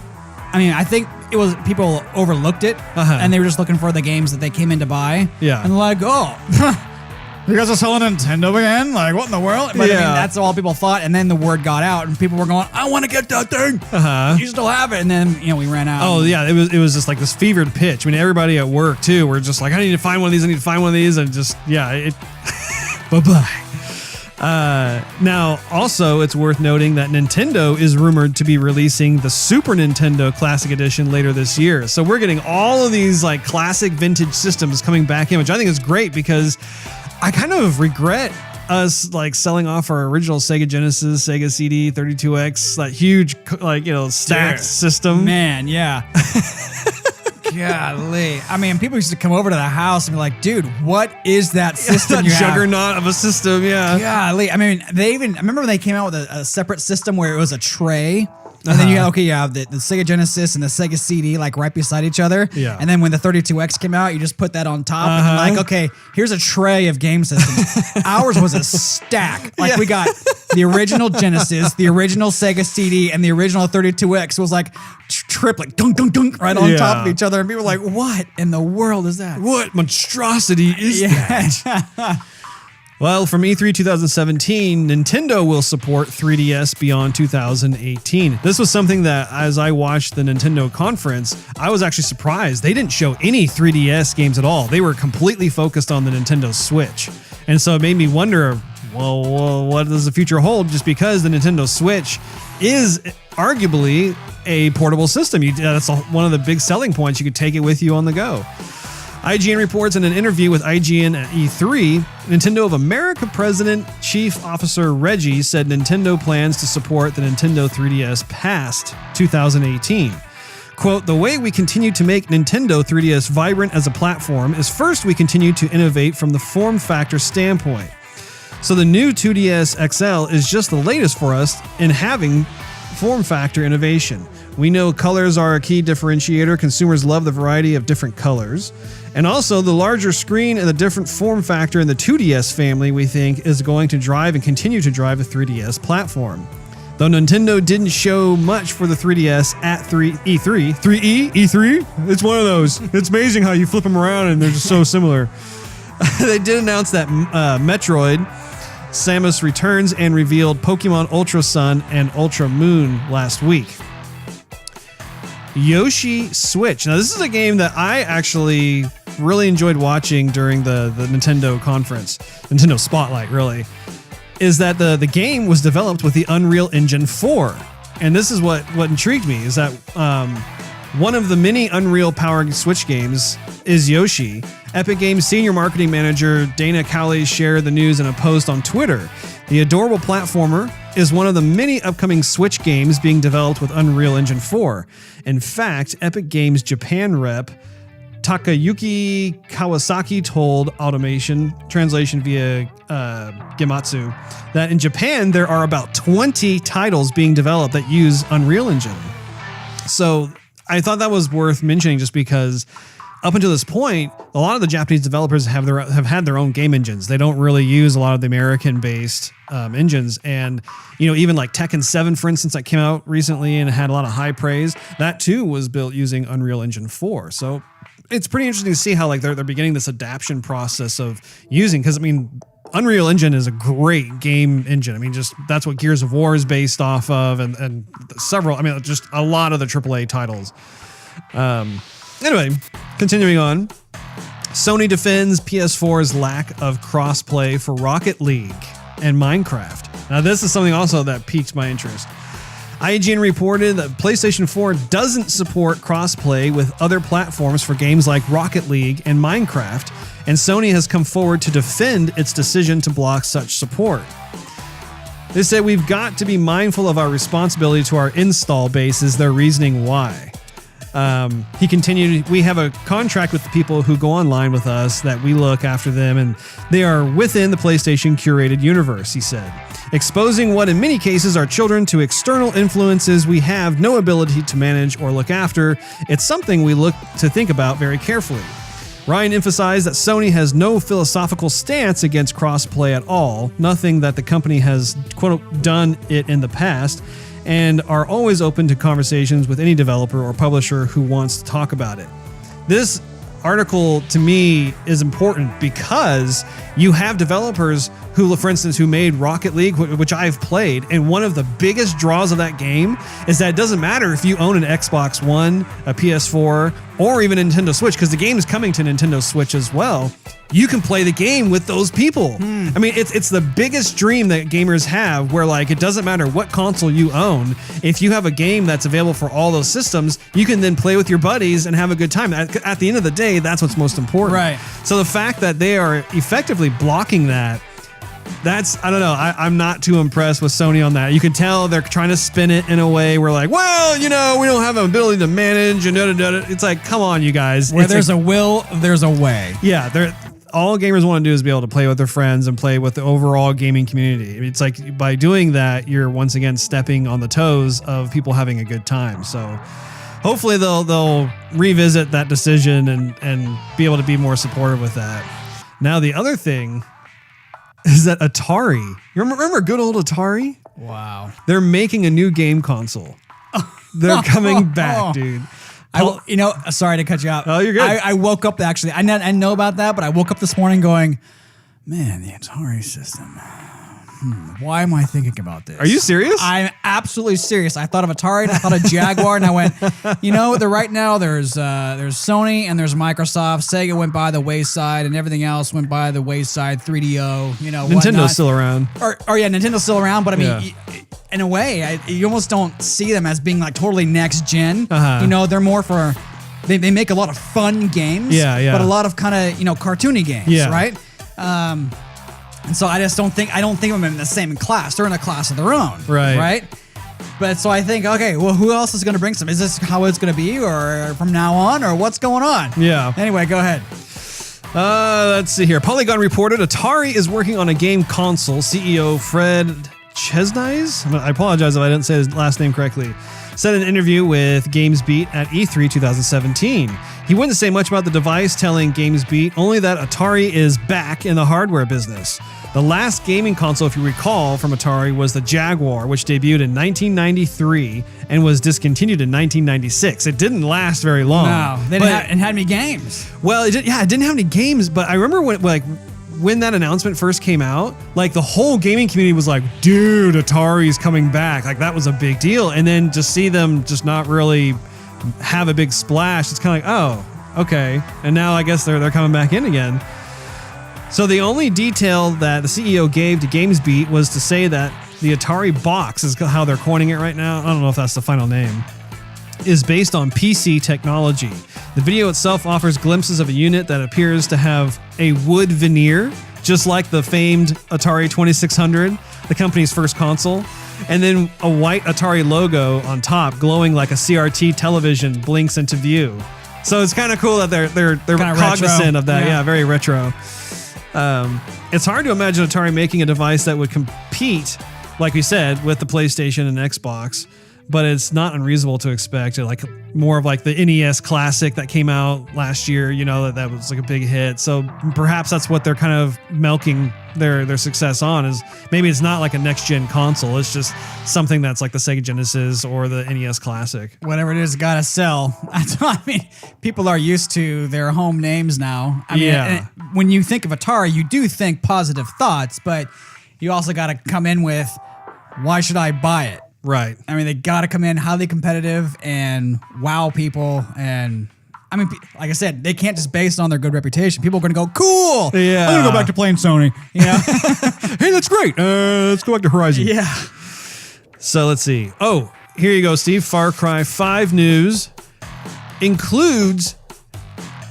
I mean, I think it was people overlooked it, and they were just looking for the games that they came in to buy. Yeah. And like, you guys are selling Nintendo again? Like, what in the world? But I mean, that's all people thought. And then the word got out, and people were going, I want to get that thing. You still have it. And then, we ran out. Oh, yeah. It was just like this fevered pitch. I mean, everybody at work, too, were just like, I need to find one of these. I need to find one of these. And just, bye-bye. Now, also, it's worth noting that Nintendo is rumored to be releasing the Super Nintendo Classic Edition later this year. So we're getting all of these like classic vintage systems coming back in, which I think is great, because I kind of regret us like selling off our original Sega Genesis, Sega CD, 32X, that huge stacked system. Man, yeah. Golly. I mean, people used to come over to the house and be like, dude, what is that system? That juggernaut of a system, yeah. Golly. I mean, I remember when they came out with a separate system where it was a tray And then you have the Sega Genesis and the Sega CD like right beside each other. Yeah. And then when the 32X came out, you just put that on top and then like, okay, here's a tray of game systems. Ours was a stack. Like we got the original Genesis, the original Sega CD, and the original 32X was like triplet, dunk, dunk, dunk, right on top of each other. And people were like, what in the world is that? What monstrosity is that? Well, from E3 2017, Nintendo will support 3DS beyond 2018. This was something that, as I watched the Nintendo conference, I was actually surprised. They didn't show any 3DS games at all. They were completely focused on the Nintendo Switch. And so it made me wonder, well, what does the future hold? Just because the Nintendo Switch is arguably a portable system. That's one of the big selling points. You could take it with you on the go. IGN reports in an interview with IGN at E3, Nintendo of America President Chief Officer Reggie said Nintendo plans to support the Nintendo 3DS past 2018. Quote, the way we continue to make Nintendo 3DS vibrant as a platform is first we continue to innovate from the form factor standpoint. So the new 2DS XL is just the latest for us in having form factor innovation. We know colors are a key differentiator. Consumers love the variety of different colors. And also the larger screen and the different form factor in the 2DS family, we think, is going to drive and continue to drive the 3DS platform. Though Nintendo didn't show much for the 3DS at E3. 3E? E3? It's one of those. It's amazing how you flip them around and they're just so similar. They did announce that Metroid Samus Returns and revealed Pokemon Ultra Sun and Ultra Moon last week. Yoshi Switch. Now, this is a game that I actually really enjoyed watching during the Nintendo conference, Nintendo Spotlight, really, is that the game was developed with the Unreal Engine 4. And this is what intrigued me, is that one of the many Unreal-powered Switch games is Yoshi. Epic Games senior marketing manager Dana Cowley shared the news in a post on Twitter. The adorable platformer is one of the many upcoming Switch games being developed with Unreal Engine 4. In fact, Epic Games Japan rep Takayuki Kawasaki told Automation, translation via Gematsu, that in Japan there are about 20 titles being developed that use Unreal Engine. So I thought that was worth mentioning just because up until this point, a lot of the Japanese developers have had their own game engines. They don't really use a lot of the American-based engines. And, even like Tekken 7, for instance, that came out recently and had a lot of high praise, that too was built using Unreal Engine 4. So it's pretty interesting to see how they're beginning this adaptation process of using, because Unreal Engine is a great game engine. That's what Gears of War is based off of, and several, just a lot of the AAA titles. Anyway, continuing on. Sony defends PS4's lack of crossplay for Rocket League and Minecraft. Now, this is something also that piqued my interest. IGN reported that PlayStation 4 doesn't support crossplay with other platforms for games like Rocket League and Minecraft, and Sony has come forward to defend its decision to block such support. They say we've got to be mindful of our responsibility to our install base is their reasoning why. He continued, we have a contract with the people who go online with us that we look after them, and they are within the PlayStation curated universe, he said. Exposing what in many cases are children to external influences we have no ability to manage or look after, it's something we look to think about very carefully. Ryan emphasized that Sony has no philosophical stance against crossplay at all, nothing that the company has, quote, done it in the past, and are always open to conversations with any developer or publisher who wants to talk about it. This article, to me, is important because you have developers who, for instance, who made Rocket League, which I've played, and one of the biggest draws of that game is that it doesn't matter if you own an Xbox One, a PS4, or even a Nintendo Switch, because the game is coming to Nintendo Switch as well. You can play the game with those people. It's the biggest dream that gamers have, where it doesn't matter what console you own. If you have a game that's available for all those systems, you can then play with your buddies and have a good time. At the end of the day, that's what's most important. Right. So the fact that they are effectively blocking that, I don't know. I'm not too impressed with Sony on that. You can tell they're trying to spin it in a way where we don't have an ability to manage and da-da-da-da. It's like, come on, you guys. Where there's a will, there's a way. Yeah, all gamers want to do is be able to play with their friends and play with the overall gaming community. It's like by doing that, you're once again stepping on the toes of people having a good time. So hopefully they'll revisit that decision and be able to be more supportive with that. Now, the other thing is that Atari, you remember good old Atari? Wow. They're making a new game console. They're coming back, dude. Sorry to cut you out. Oh, you're good. I woke up actually. I know about that, but I woke up this morning going, man, the Atari system. Why am I thinking about this? Are you serious? I'm absolutely serious. I thought of Atari and I thought of Jaguar and I went, right now there's Sony and there's Microsoft. Sega went by the wayside and everything else went by the wayside. 3DO, Nintendo's whatnot. Still around. Nintendo's still around, but I mean, in a way, you almost don't see them as being like totally next gen. They're more for they make a lot of fun games. But a lot of kind of cartoony games, right? And so I don't think of them in the same class. They're in a class of their own. Right. But so I think, okay, well, who else is going to bring some? Is this how it's going to be or from now on or what's going on? Yeah. Anyway, go ahead. Let's see here. Polygon reported Atari is working on a game console. CEO Fred Chesnies, I apologize if I didn't say his last name correctly, said in an interview with GamesBeat at E3 2017. He wouldn't say much about the device, telling GamesBeat only that Atari is back in the hardware business. The last gaming console, if you recall, from Atari was the Jaguar, which debuted in 1993 and was discontinued in 1996. It didn't last very long. No, it hadn't had any games. Well, it didn't have any games, but I remember when that announcement first came out, like the whole gaming community was like, dude, Atari's coming back. Like that was a big deal. And then just see them just not really have a big splash. It's kind of like, oh, okay. And now I guess they're coming back in again. So the only detail that the CEO gave to GamesBeat was to say that the Atari box is how they're coining it right now. I don't know if that's the final name. Is based on PC technology. The video itself offers glimpses of a unit that appears to have a wood veneer, just like the famed Atari 2600, the company's first console, and then a white Atari logo on top, glowing like a CRT television, blinks into view. So it's kind of cool that they're cognizant retro. Of that. Yeah, very retro. It's hard to imagine Atari making a device that would compete, like we said, with the PlayStation and Xbox. But it's not unreasonable to expect like more of like the NES Classic that came out last year, that was like a big hit. So perhaps that's what they're kind of milking their success on, is maybe it's not like a next gen console. It's just something that's like the Sega Genesis or the NES Classic. Whatever it is, gotta sell. I mean, people are used to their home names now. I mean, when you think of Atari, you do think positive thoughts, but you also got to come in with, why should I buy it? Right. I mean, they got to come in highly competitive and wow people. And I mean, like I said, they can't just base it on their good reputation. People are going to go, cool. Yeah. I'm going to go back to playing Sony. Hey, that's great. Let's go back to Horizon. Yeah. So let's see. Oh, here you go, Steve. Far Cry 5 news includes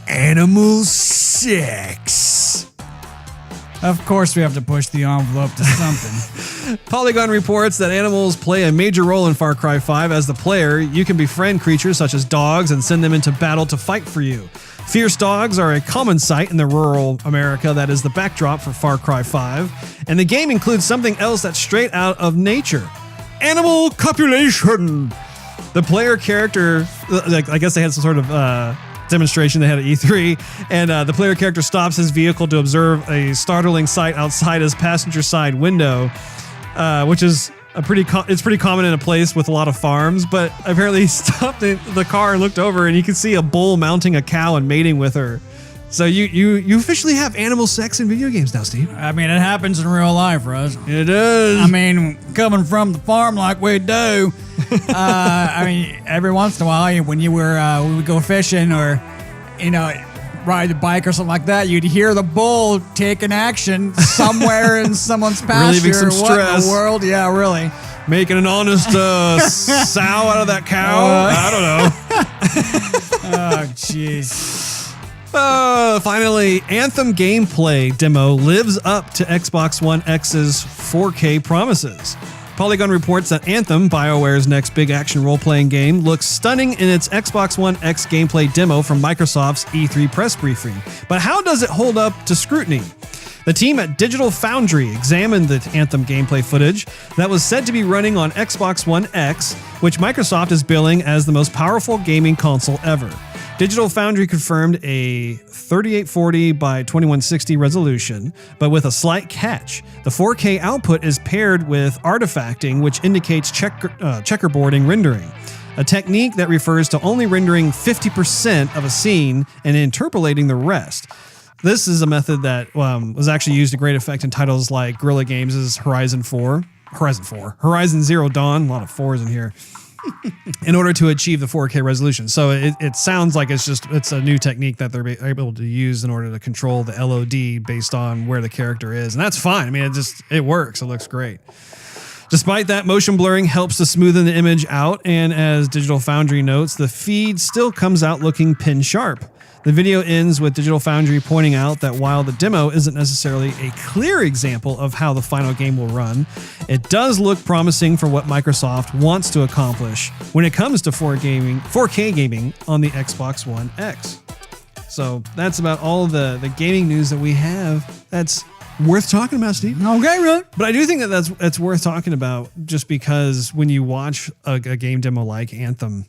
Animal 6. Of course, we have to push the envelope to something. Polygon reports that animals play a major role in Far Cry 5. As the player, you can befriend creatures such as dogs and send them into battle to fight for you. Fierce dogs are a common sight in the rural America that is the backdrop for Far Cry 5. And the game includes something else that's straight out of nature. Animal copulation. The player character, I guess they had some sort of demonstration they had at E3, and the player character stops his vehicle to observe a startling sight outside his passenger side window, which is it's pretty common in a place with a lot of farms. But apparently he stopped the car and looked over, and you can see a bull mounting a cow and mating with her. So you officially have animal sex in video games now, Steve. I mean, it happens in real life, Russ. It does. I mean, coming from the farm like we do, I mean, every once in a while, when we would go fishing or, ride a bike or something like that, you'd hear the bull taking action somewhere in someoone pasture. Relieving some stress. What in the world? Yeah, really. Making an honest sow out of that cow. I don't know. Oh, jeez. Finally, Anthem gameplay demo lives up to Xbox One X's 4K promises. Polygon reports that Anthem, BioWare's next big action role-playing game, looks stunning in its Xbox One X gameplay demo from Microsoft's E3 press briefing. But how does it hold up to scrutiny? The team at Digital Foundry examined the Anthem gameplay footage that was said to be running on Xbox One X, which Microsoft is billing as the most powerful gaming console ever. Digital Foundry confirmed a 3840 by 2160 resolution, but with a slight catch. The 4K output is paired with artifacting, which indicates checkerboarding rendering, a technique that refers to only rendering 50% of a scene and interpolating the rest. This is a method that was actually used to great effect in titles like Guerrilla Games' Horizon Zero Dawn, a lot of fours in here, in order to achieve the 4K resolution. So it sounds like it's a new technique that they're able to use in order to control the LOD based on where the character is. And that's fine. I mean, it works. It looks great. Despite that, motion blurring helps to smoothen the image out. And as Digital Foundry notes, the feed still comes out looking pin sharp. The video ends with Digital Foundry pointing out that while the demo isn't necessarily a clear example of how the final game will run, it does look promising for what Microsoft wants to accomplish when it comes to 4K gaming on the Xbox One X. So that's about all the gaming news that we have. That's worth talking about, Steve. Okay, right. But I do think that's worth talking about just because when you watch a game demo like Anthem,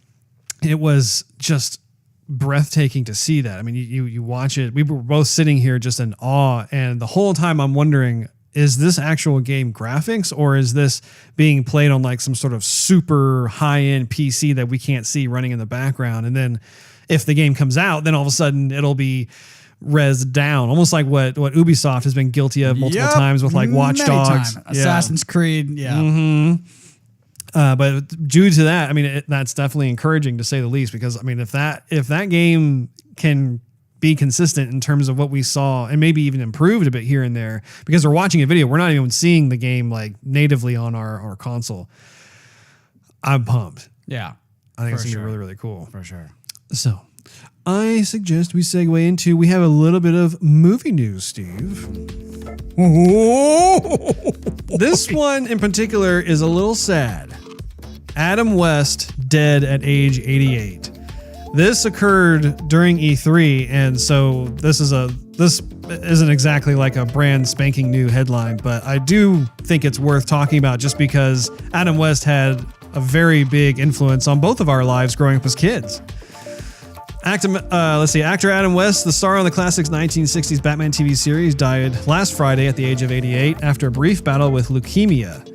it was just breathtaking to see that. I mean, you watch it. We were both sitting here just in awe, and the whole time I'm wondering, is this actual game graphics or is this being played on like some sort of super high-end PC that we can't see running in the background? And then if the game comes out, then all of a sudden it'll be res down, almost like what Ubisoft has been guilty of multiple times with like Watch Dogs, Assassin's Creed. Yeah. Mm-hmm. But due to that, I mean, that's definitely encouraging to say the least, because I mean, if that game can be consistent in terms of what we saw and maybe even improved a bit here and there, because we're watching a video, we're not even seeing the game like natively on our console. I'm pumped. Yeah. I think it's going to be really, really cool. For sure. So I suggest we segue into, we have a little bit of movie news, Steve. This one in particular is a little sad. Adam West dead at age 88. This occurred during E3, and so this isn't exactly like a brand spanking new headline, but I do think it's worth talking about just because Adam West had a very big influence on both of our lives growing up as kids. Actor Adam West, the star on the classic 1960s Batman TV series, died last Friday at the age of 88 after a brief battle with leukemia.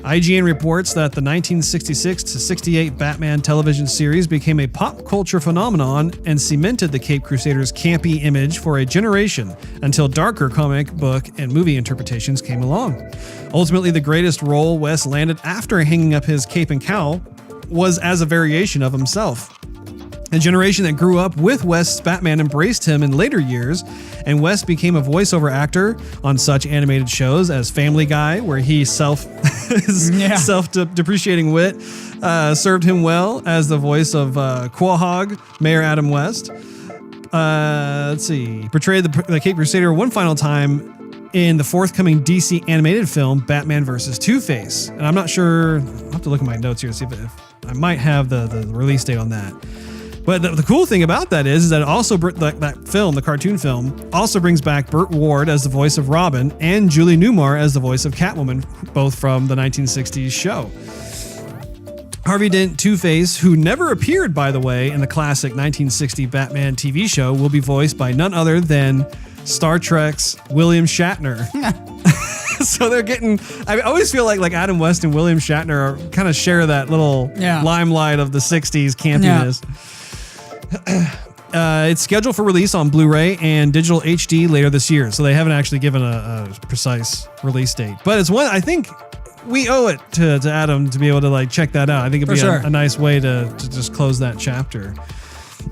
IGN reports that the 1966 to 68 Batman television series became a pop culture phenomenon and cemented the Caped Crusaders' campy image for a generation until darker comic book and movie interpretations came along. Ultimately, the greatest role West landed after hanging up his cape and cowl was as a variation of himself. A generation that grew up with West's Batman embraced him in later years, and West became a voiceover actor on such animated shows as Family Guy, where he self-depreciating wit served him well as the voice of Quahog, Mayor Adam West. He portrayed the Caped Crusader one final time in the forthcoming DC animated film Batman vs. Two-Face. And I'm not sure, I'll have to look at my notes here to see if I might have the release date on that. But the cool thing about that is that it also that film, the cartoon film, also brings back Burt Ward as the voice of Robin and Julie Newmar as the voice of Catwoman, both from the 1960s show. Harvey Dent Two-Face, who never appeared, by the way, in the classic 1960 Batman TV show, will be voiced by none other than Star Trek's William Shatner. So they're getting, I always feel like Adam West and William Shatner kind of share that little limelight of the 60s campiness. It's scheduled for release on Blu-ray and digital HD later this year, so they haven't actually given a precise release date. But it's one I think we owe it to Adam to be able to check that out. I think it'd be a nice way to just close that chapter.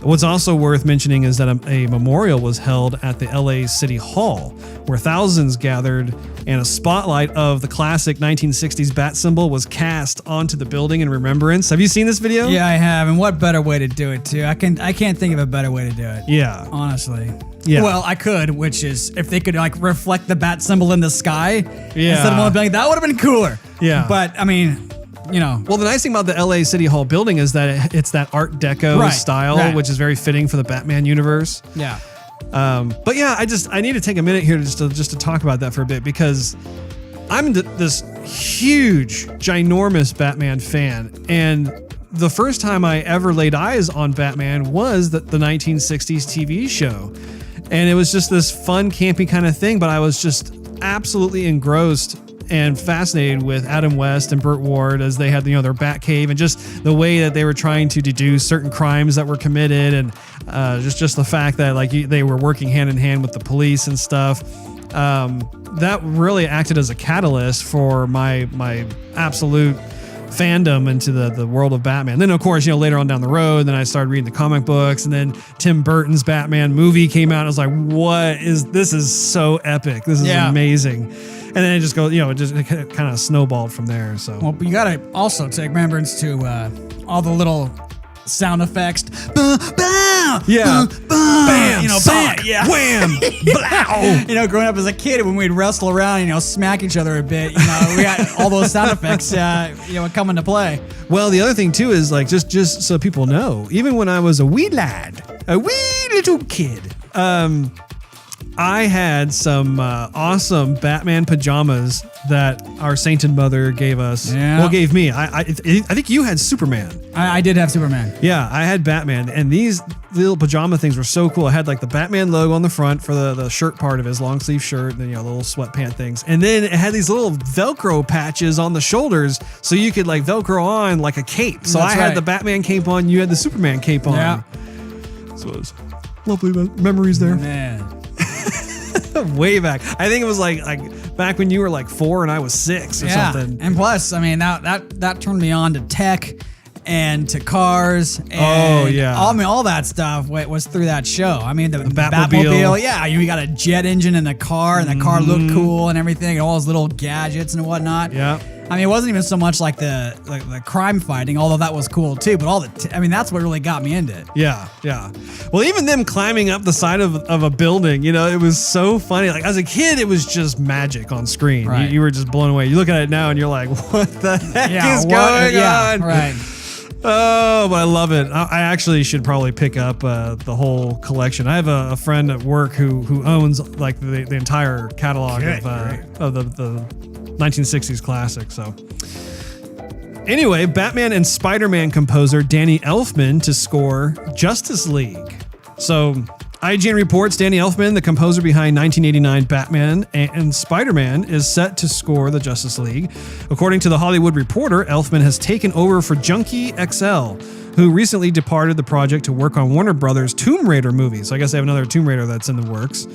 What's also worth mentioning is that a memorial was held at the LA City Hall, where thousands gathered, and a spotlight of the classic 1960s bat symbol was cast onto the building in remembrance. Have you seen this video? Yeah, I have. And what better way to do it too? I can't think of a better way to do it. Yeah. Honestly. Yeah. Well, I could, which is if they could like reflect the bat symbol in the sky instead of on the building, that would have been cooler. Yeah. But I mean, you know. Well, the nice thing about the LA City Hall building is that it's that Art Deco style, which is very fitting for the Batman universe. Yeah. But yeah, I need to take a minute here just to talk about that for a bit, because I'm this huge, ginormous Batman fan, and the first time I ever laid eyes on Batman was the 1960s TV show, and it was just this fun, campy kind of thing. But I was just absolutely engrossed and fascinated with Adam West and Burt Ward as they had, their Batcave, and just the way that they were trying to deduce certain crimes that were committed, and just the fact that they were working hand in hand with the police and stuff. That really acted as a catalyst for my absolute fandom into the world of Batman. Then of course, later on down the road, then I started reading the comic books, and then Tim Burton's Batman movie came out. I was like, this is so epic. This is amazing. And then it just goes, it kind of snowballed from there. So, well, you got to also take remembrance to all the little sound effects. Bam, yeah, bam, bam, yeah, wham, blow. Growing up as a kid, when we'd wrestle around, smack each other a bit, we got all those sound effects, come into play. Well, the other thing too is just so people know, even when I was a wee little kid, I had some awesome Batman pajamas that our sainted mother gave us. Yeah. Well, gave me. I think you had Superman. I did have Superman. Yeah, I had Batman, and these little pajama things were so cool. I had the Batman logo on the front for the shirt part of his long sleeve shirt, and then little sweatpant things, and then it had these little Velcro patches on the shoulders, so you could Velcro on like a cape. So I had the Batman cape on, you had the Superman cape on. Yeah. So it was lovely memories there. Man. Way back. I think it was like back when you were 4 and I was 6 or something. And plus, I mean, that turned me on to tech and to cars. And all that stuff was through that show. I mean, the Batmobile. Yeah, you got a jet engine in the car, and the car looked cool and everything, and all those little gadgets and whatnot. Yeah. I mean, it wasn't even so much the crime fighting, although that was cool too. But that's what really got me into it. Yeah, yeah. Well, even them climbing up the side of a building, it was so funny. As a kid, it was just magic on screen. Right. You were just blown away. You look at it now, and you're like, "What the heck is going on?" Right. Oh, but I love it. I actually should probably pick up the whole collection. I have a friend at work who owns the entire catalog of the 1960s classic. So anyway, Batman and Spider-Man composer Danny Elfman to score Justice League. So IGN reports Danny Elfman, the composer behind 1989 Batman and Spider-Man, is set to score the Justice League. According to The Hollywood Reporter, Elfman has taken over for Junkie XL, who recently departed the project to work on Warner Brothers' Tomb Raider movie. So I guess they have another Tomb Raider that's in the works.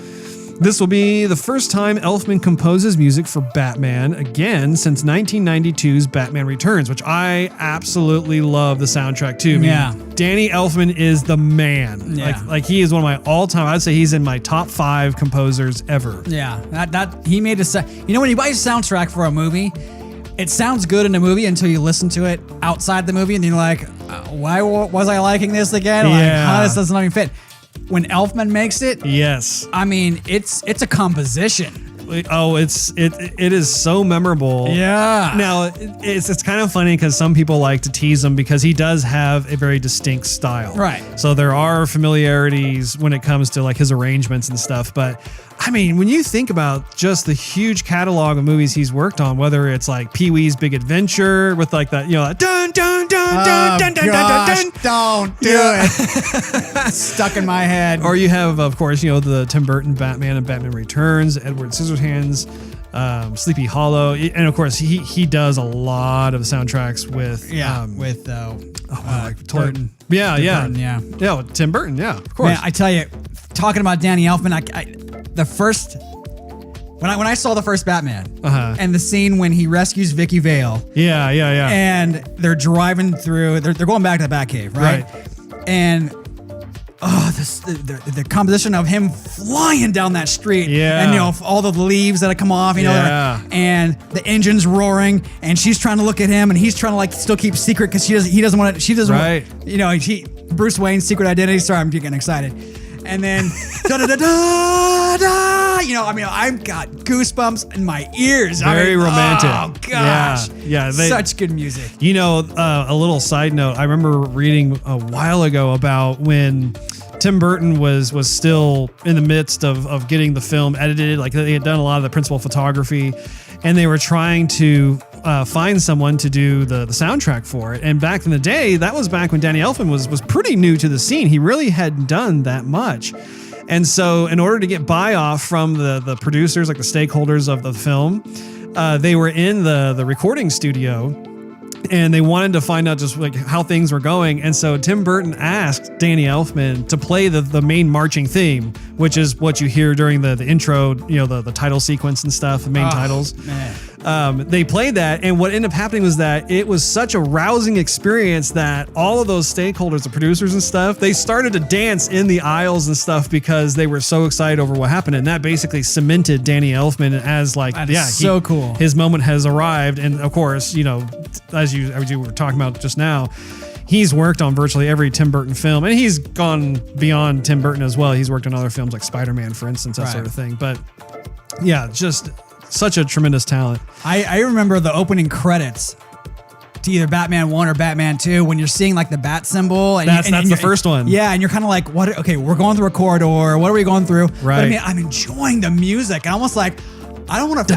This will be the first time Elfman composes music for Batman again since 1992's Batman Returns, which I absolutely love the soundtrack too. Yeah. Danny Elfman is the man. Yeah. Like he is one of my all-time, I'd say he's in my top 5 composers ever. Yeah. That he made when you buy a soundtrack for a movie, it sounds good in a movie until you listen to it outside the movie and you're like, why was I liking this again? How does this not even fit? When Elfman makes it, yes, I mean it's a composition. Oh, it is so memorable. Yeah. Now it's kind of funny because some people like to tease him because he does have a very distinct style. Right. So there are familiarities when it comes to his arrangements and stuff. But I mean, when you think about just the huge catalog of movies he's worked on, whether it's Pee-wee's Big Adventure with that, dun dun dun dun dun dun dun dun, don't do it. Stuck in my head. Or you have, of course, the Tim Burton Batman and Batman Returns, Edward Scissorhands, Sleepy Hollow, and of course he does a lot of soundtracks with Burton. Yeah, Tim Burton, yeah, of course. Man, I tell you, talking about Danny Elfman, when I saw the first Batman and the scene when he rescues Vicky Vale, and they're driving through, they're going back to the Batcave, right? And the composition of him flying down that street, Yeah. and all the leaves that come off, Yeah. and the engine's roaring, and she's trying to look at him, and he's trying to like still keep secret because he doesn't want to. Right. Bruce Wayne's secret identity. Sorry, I'm getting excited. And then da da da da da. I've got goosebumps in my ears. Very romantic. Oh gosh. Yeah. Such good music. A little side note. I remember reading a while ago about when Tim Burton was still in the midst of getting the film edited. Like they had done a lot of the principal photography, and they were trying to find someone to do the soundtrack for it. And back in the day, that was back when Danny Elfman was pretty new to the scene. He really hadn't done that much. And so in order to get buy-off from the producers, like the stakeholders of the film, they were in the recording studio, and they wanted to find out just like how things were going. And so Tim Burton asked Danny Elfman to play the main marching theme, which is what you hear during the intro, the title sequence and stuff, the main titles. Man. They played that, and what ended up happening was that it was such a rousing experience that all of those stakeholders, the producers and stuff, they started to dance in the aisles and stuff because they were so excited over what happened, and that basically cemented Danny Elfman as like, so cool. His moment has arrived, and of course, as you were talking about just now, he's worked on virtually every Tim Burton film, and he's gone beyond Tim Burton as well. He's worked on other films like Spider-Man, for instance, that sort of thing. But yeah, just such a tremendous talent. I remember the opening credits to either Batman 1 or Batman 2 when you're seeing like the bat symbol. And that's the first one. Yeah, and you're kind of like, what? Okay, we're going through a corridor. What are we going through? Right. But I'm enjoying the music. And almost like, I don't want to.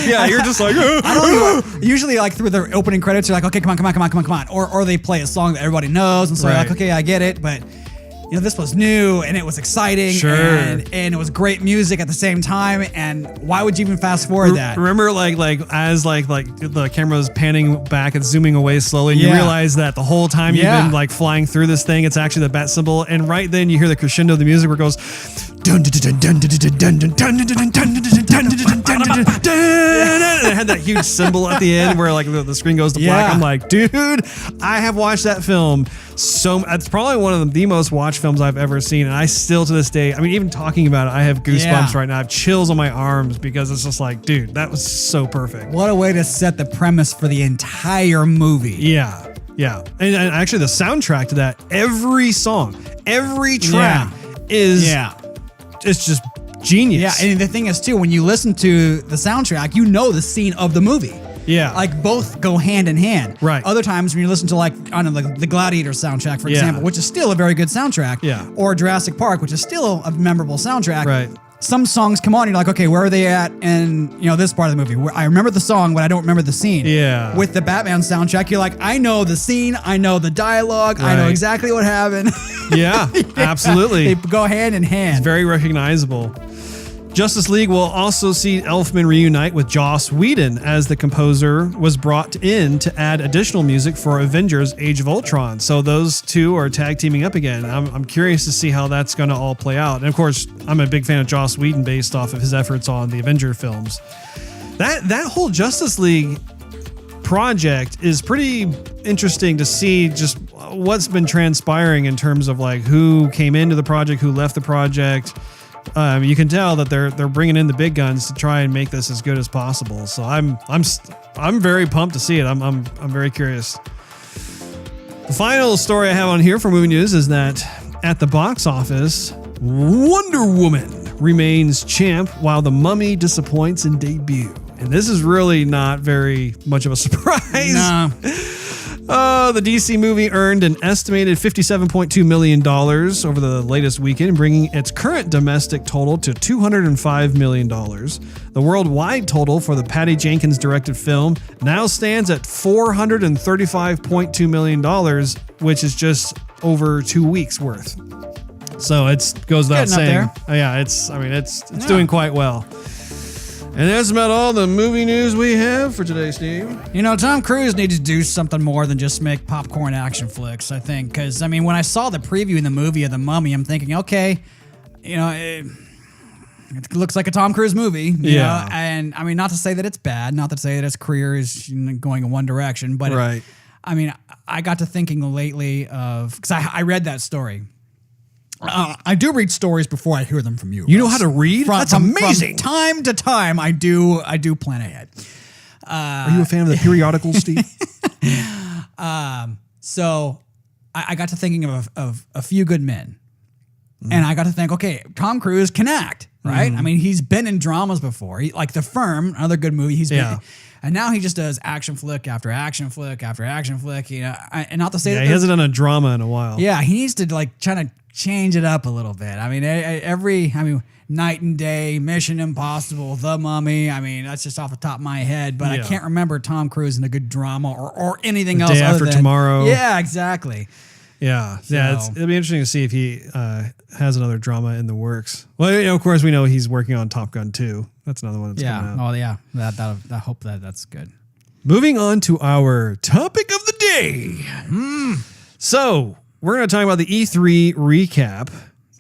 Yeah, you're just like, I don't usually like through the opening credits, you're like, okay, come on. Or they play a song that everybody knows, and so you're like, okay, I get it, but this was new and it was exciting, and it was great music at the same time. And why would you even fast forward that? Remember, as the camera's panning back and zooming away slowly, and you realize that the whole time you've been like flying through this thing, it's actually the bat symbol. And right then you hear the crescendo of the music where it goes, and it had that huge symbol at the end where like the screen goes to black. I'm like, dude, I have watched that film it's probably one of the most watched films I've ever seen, and I still to this day, even talking about it, I have goosebumps right now. I have chills on my arms because it's just like, dude, that was so perfect. What a way to set the premise for the entire movie. Yeah. And actually the soundtrack to that, every song, every track is it's just genius. Yeah, and the thing is too, when you listen to the soundtrack, the scene of the movie. Yeah. Like both go hand in hand. Right. Other times when you listen to the Gladiator soundtrack, for example, which is still a very good soundtrack. Yeah. Or Jurassic Park, which is still a memorable soundtrack. Right. Some songs come on, and you're like, okay, where are they at in this part of the movie? Where I remember the song, but I don't remember the scene. Yeah. With the Batman soundtrack, you're like, I know the scene, I know the dialogue, I know exactly what happened. Yeah, absolutely. They go hand in hand. It's very recognizable. Justice League will also see Elfman reunite with Joss Whedon, as the composer was brought in to add additional music for Avengers Age of Ultron. So those two are tag teaming up again. I'm curious to see how that's going to all play out. And of course, I'm a big fan of Joss Whedon based off of his efforts on the Avenger films. That whole Justice League project is pretty interesting to see just what's been transpiring in terms of like who came into the project, who left the project. You can tell that they're bringing in the big guns to try and make this as good as possible. So I'm very pumped to see it. I'm very curious. The final story I have on here for movie news is that at the box office, Wonder Woman remains champ while The Mummy disappoints in debut. And this is really not very much of a surprise. No. The DC movie earned an estimated $57.2 million over the latest weekend, bringing its current domestic total to $205 million. The worldwide total for the Patty Jenkins directed film now stands at $435.2 million, which is just over 2 weeks worth. So it goes without saying. Yeah, it's doing quite well. And that's about all the movie news we have for today, Steve. Tom Cruise needs to do something more than just make popcorn action flicks, I think. Because, when I saw the preview in the movie of The Mummy, I'm thinking, okay, it looks like a Tom Cruise movie. You know? And I mean, not to say that it's bad, not to say that his career is going in one direction, but Right. I mean, I got to thinking lately of, because I read that story. I do read stories before I hear them from you. You know Russ. how to read? That's amazing. From time to time, I do plan ahead. Are you a fan of the periodicals, Steve? So I got to thinking of A Few Good Men. And I got to think, okay, Tom Cruise can act, right? I mean, he's been in dramas before. Like The Firm, another good movie. He's been, and now he just does action flick after action flick after action flick. You know, and not to say that he hasn't done a drama in a while. Yeah, he needs to like try to change it up a little bit. I mean, Night and Day, Mission Impossible, The Mummy. I mean, that's just off the top of my head, but I can't remember Tom Cruise in a good drama or anything else. Day After Tomorrow. Yeah, exactly. Yeah, it'll be interesting to see if he has another drama in the works. Well, you know, of course, we know he's working on Top Gun 2. That's another one that's coming out. Oh, yeah. I hope that's good. Moving on to our topic of the day. So we're going to talk about the E3 recap.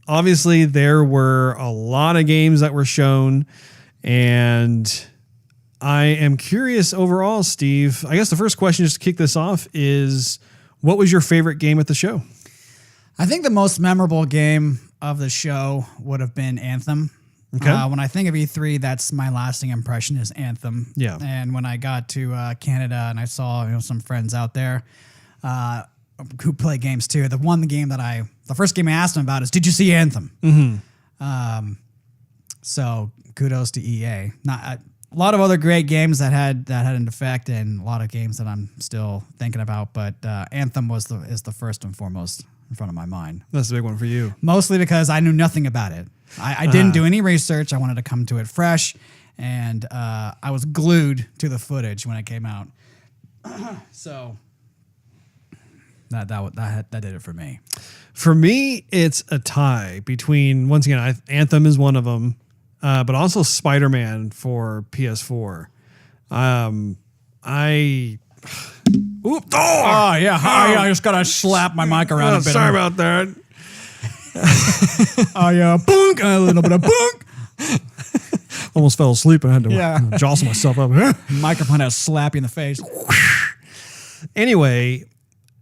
Obviously, there were a lot of games that were shown, and I am curious overall, Steve. I guess the first question just to kick this off is, what was your favorite game at the show? I think the most memorable game of the show would have been Anthem. Okay. When I think of E3, that's my lasting impression is Anthem. Yeah. And when I got to Canada and I saw some friends out there who play games too, the first game I asked them about is, did you see Anthem? Mm-hmm. So kudos to EA. A lot of other great games that had an effect, and a lot of games that I'm still thinking about. But Anthem is the first and foremost in front of my mind. That's a big one for you. Mostly because I knew nothing about it. I didn't do any research. I wanted to come to it fresh, and I was glued to the footage when it came out. So that did it for me. For me, it's a tie between, once again, Anthem is one of them. But also Spider-Man for PS4. I just gotta slap my mic around a bit. Sorry about that. Boonk, a little bit of boonk. Almost fell asleep and I had to jostle myself up. Microphone had to slap you in the face. Anyway,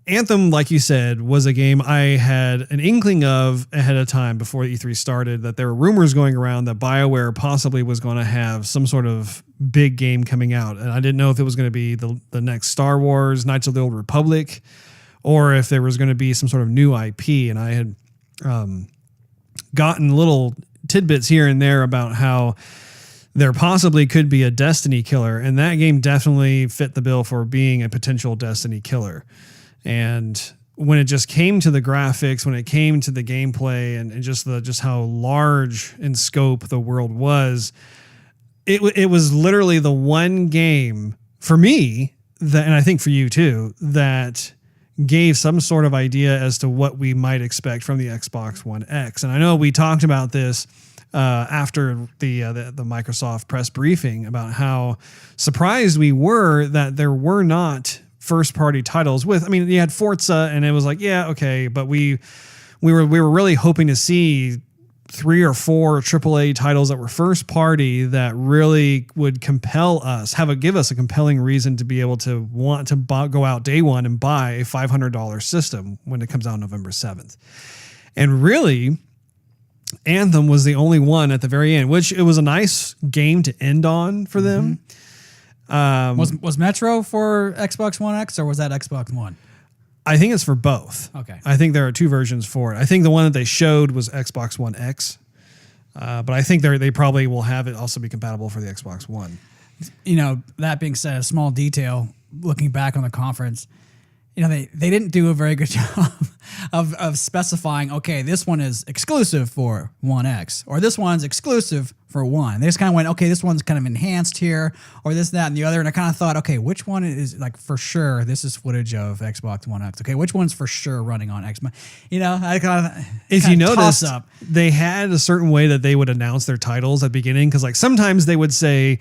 Anthem, like you said, was a game I had an inkling of ahead of time before E3 started, that there were rumors going around that BioWare possibly was going to have some sort of big game coming out. And I didn't know if it was going to be the next Star Wars, Knights of the Old Republic, or if there was going to be some sort of new IP. And I had gotten little tidbits here and there about how there possibly could be a Destiny killer. And that game definitely fit the bill for being a potential Destiny killer. And when it just came to the graphics, when it came to the gameplay and just how large in scope the world was, it was literally the one game for me that, and I think for you too, that gave some sort of idea as to what we might expect from the Xbox One X. And I know we talked about this after the Microsoft press briefing about how surprised we were that there were not first-party titles you had Forza, and it was like, yeah, okay, but we were really hoping to see 3 or 4 AAA titles that were first-party that really would compel us, give us a compelling reason to be able to want to go out day one and buy a $500 system when it comes out November 7th. And really, Anthem was the only one at the very end, which it was a nice game to end on for them. Was Metro for Xbox One X, or was that Xbox One? I think it's for both. Okay. I think there are 2 versions for it. I think the one that they showed was Xbox One X, but I think they probably will have it also be compatible for the Xbox One. That being said, a small detail, looking back on the conference, they didn't do a very good job of specifying, okay, this one is exclusive for One X, or this one's exclusive for One. They just kind of went, okay, this one's kind of enhanced here, or this, that, and the other. And I kind of thought, okay, which one is like for sure this is footage of Xbox One X? Okay, which one's for sure running on Xbox? I kind of, if you noticed, they had a certain way that they would announce their titles at the beginning, because like sometimes they would say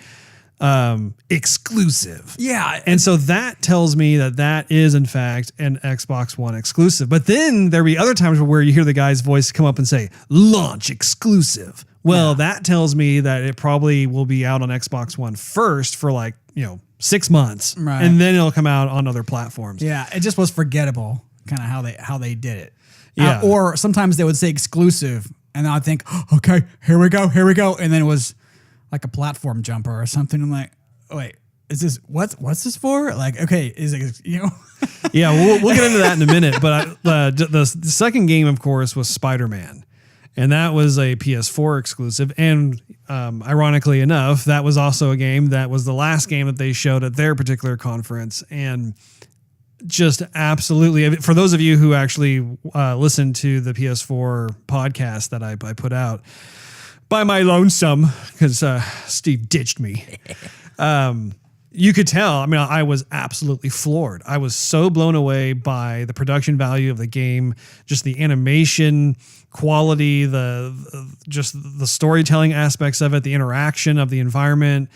exclusive. Yeah. And so that tells me that is in fact an Xbox One exclusive. But then there'd be other times where you hear the guy's voice come up and say launch exclusive, Well, that tells me that it probably will be out on Xbox One first for 6 months, Right. and then it'll come out on other platforms. Yeah, it just was forgettable, kind of how they did it. Yeah. Or sometimes they would say exclusive, and I'd think, okay, here we go, and then it was like a platform jumper or something. I'm like, wait, is this what's this for? Like, okay, is it Yeah, we'll get into that in a minute. But the second game, of course, was Spider-Man, and that was a PS4 exclusive. And ironically enough, that was also a game that was the last game that they showed at their particular conference. And just absolutely, for those of you who actually listen to the PS4 podcast that I put out by my lonesome, because Steve ditched me. You could tell. I mean, I was absolutely floored. I was so blown away by the production value of the game, just the animation quality, just the storytelling aspects of it, the interaction of the environment,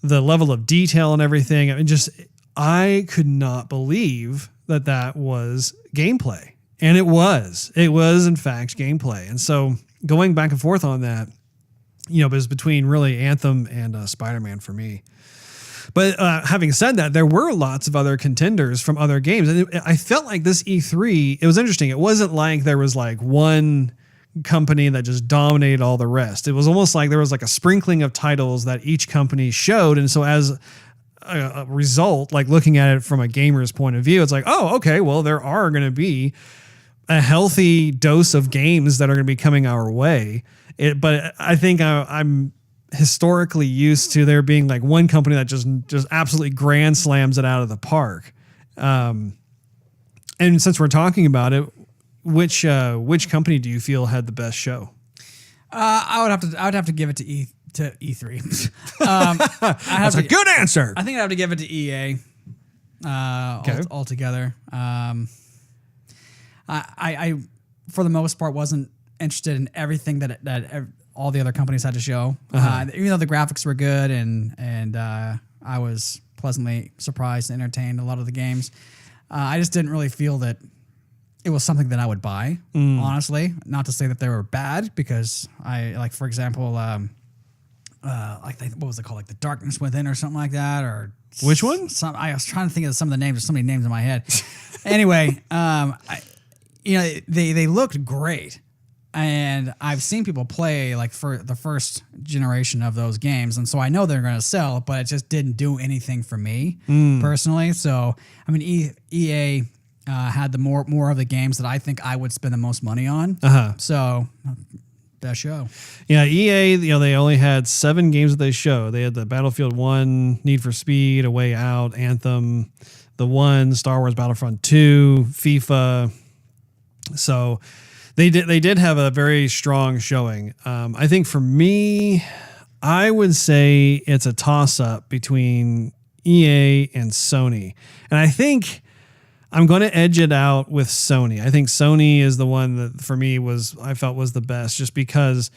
the level of detail and everything. I mean, I could not believe that was gameplay. And it was in fact gameplay. And so going back and forth on that, it was between really Anthem and Spider-Man for me. But having said that, there were lots of other contenders from other games. And I felt like this E3, it was interesting. It wasn't like there was one company that just dominated all the rest. It was almost like there was a sprinkling of titles that each company showed. And so as a result, looking at it from a gamer's point of view, it's like, oh, okay, well, there are going to be a healthy dose of games that are going to be coming our way. But I think I'm historically used to there being one company that just absolutely grand slams it out of the park. And since we're talking about it, which company do you feel had the best show? I would have to give it to E3. That's a good answer. I think I'd have to give it to EA altogether. I for the most part wasn't interested in everything that all the other companies had to show. Even though the graphics were good and I was pleasantly surprised and entertained a lot of the games, I just didn't really feel that it was something that I would buy, honestly. Not to say that they were bad, because for example, what was it called? The Darkness Within or something like that, or which one? I was trying to think of some of the names. There's so many names in my head. Anyway, they looked great. And I've seen people play for the first generation of those games, and so I know they're going to sell, but it just didn't do anything for me personally. So I mean, EA had the more of the games that I think I would spend the most money on. So best show. Yeah, EA. They only had 7 games that they show. They had the Battlefield 1, Need for Speed, A Way Out, Anthem, the 1, Star Wars Battlefront 2, FIFA. So They did have a very strong showing. I think for me, I would say it's a toss-up between EA and Sony. And I think I'm going to edge it out with Sony. I think Sony is the one that for me I felt was the best, just because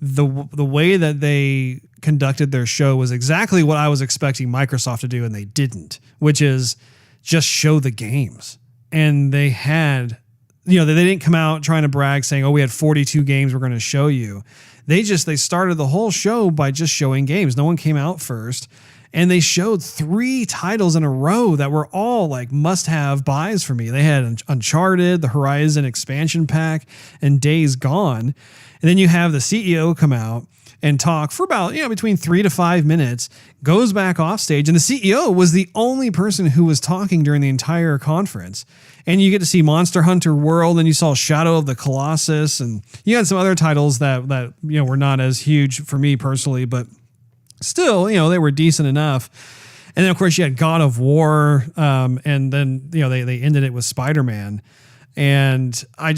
the way that they conducted their show was exactly what I was expecting Microsoft to do, and they didn't, which is just show the games. And they had... they didn't come out trying to brag saying, oh, we had 42 games we're going to show you. They started the whole show by just showing games. No one came out first. And they showed 3 titles in a row that were all must-have buys for me. They had Uncharted, the Horizon expansion pack, and Days Gone. And then you have the CEO come out and talk for about, between 3 to 5 minutes, goes back off stage. And the CEO was the only person who was talking during the entire conference. And you get to see Monster Hunter World, and you saw Shadow of the Colossus, and you had some other titles that were not as huge for me personally, but still, they were decent enough. And then, of course, you had God of War, and then, they ended it with Spider-Man. And I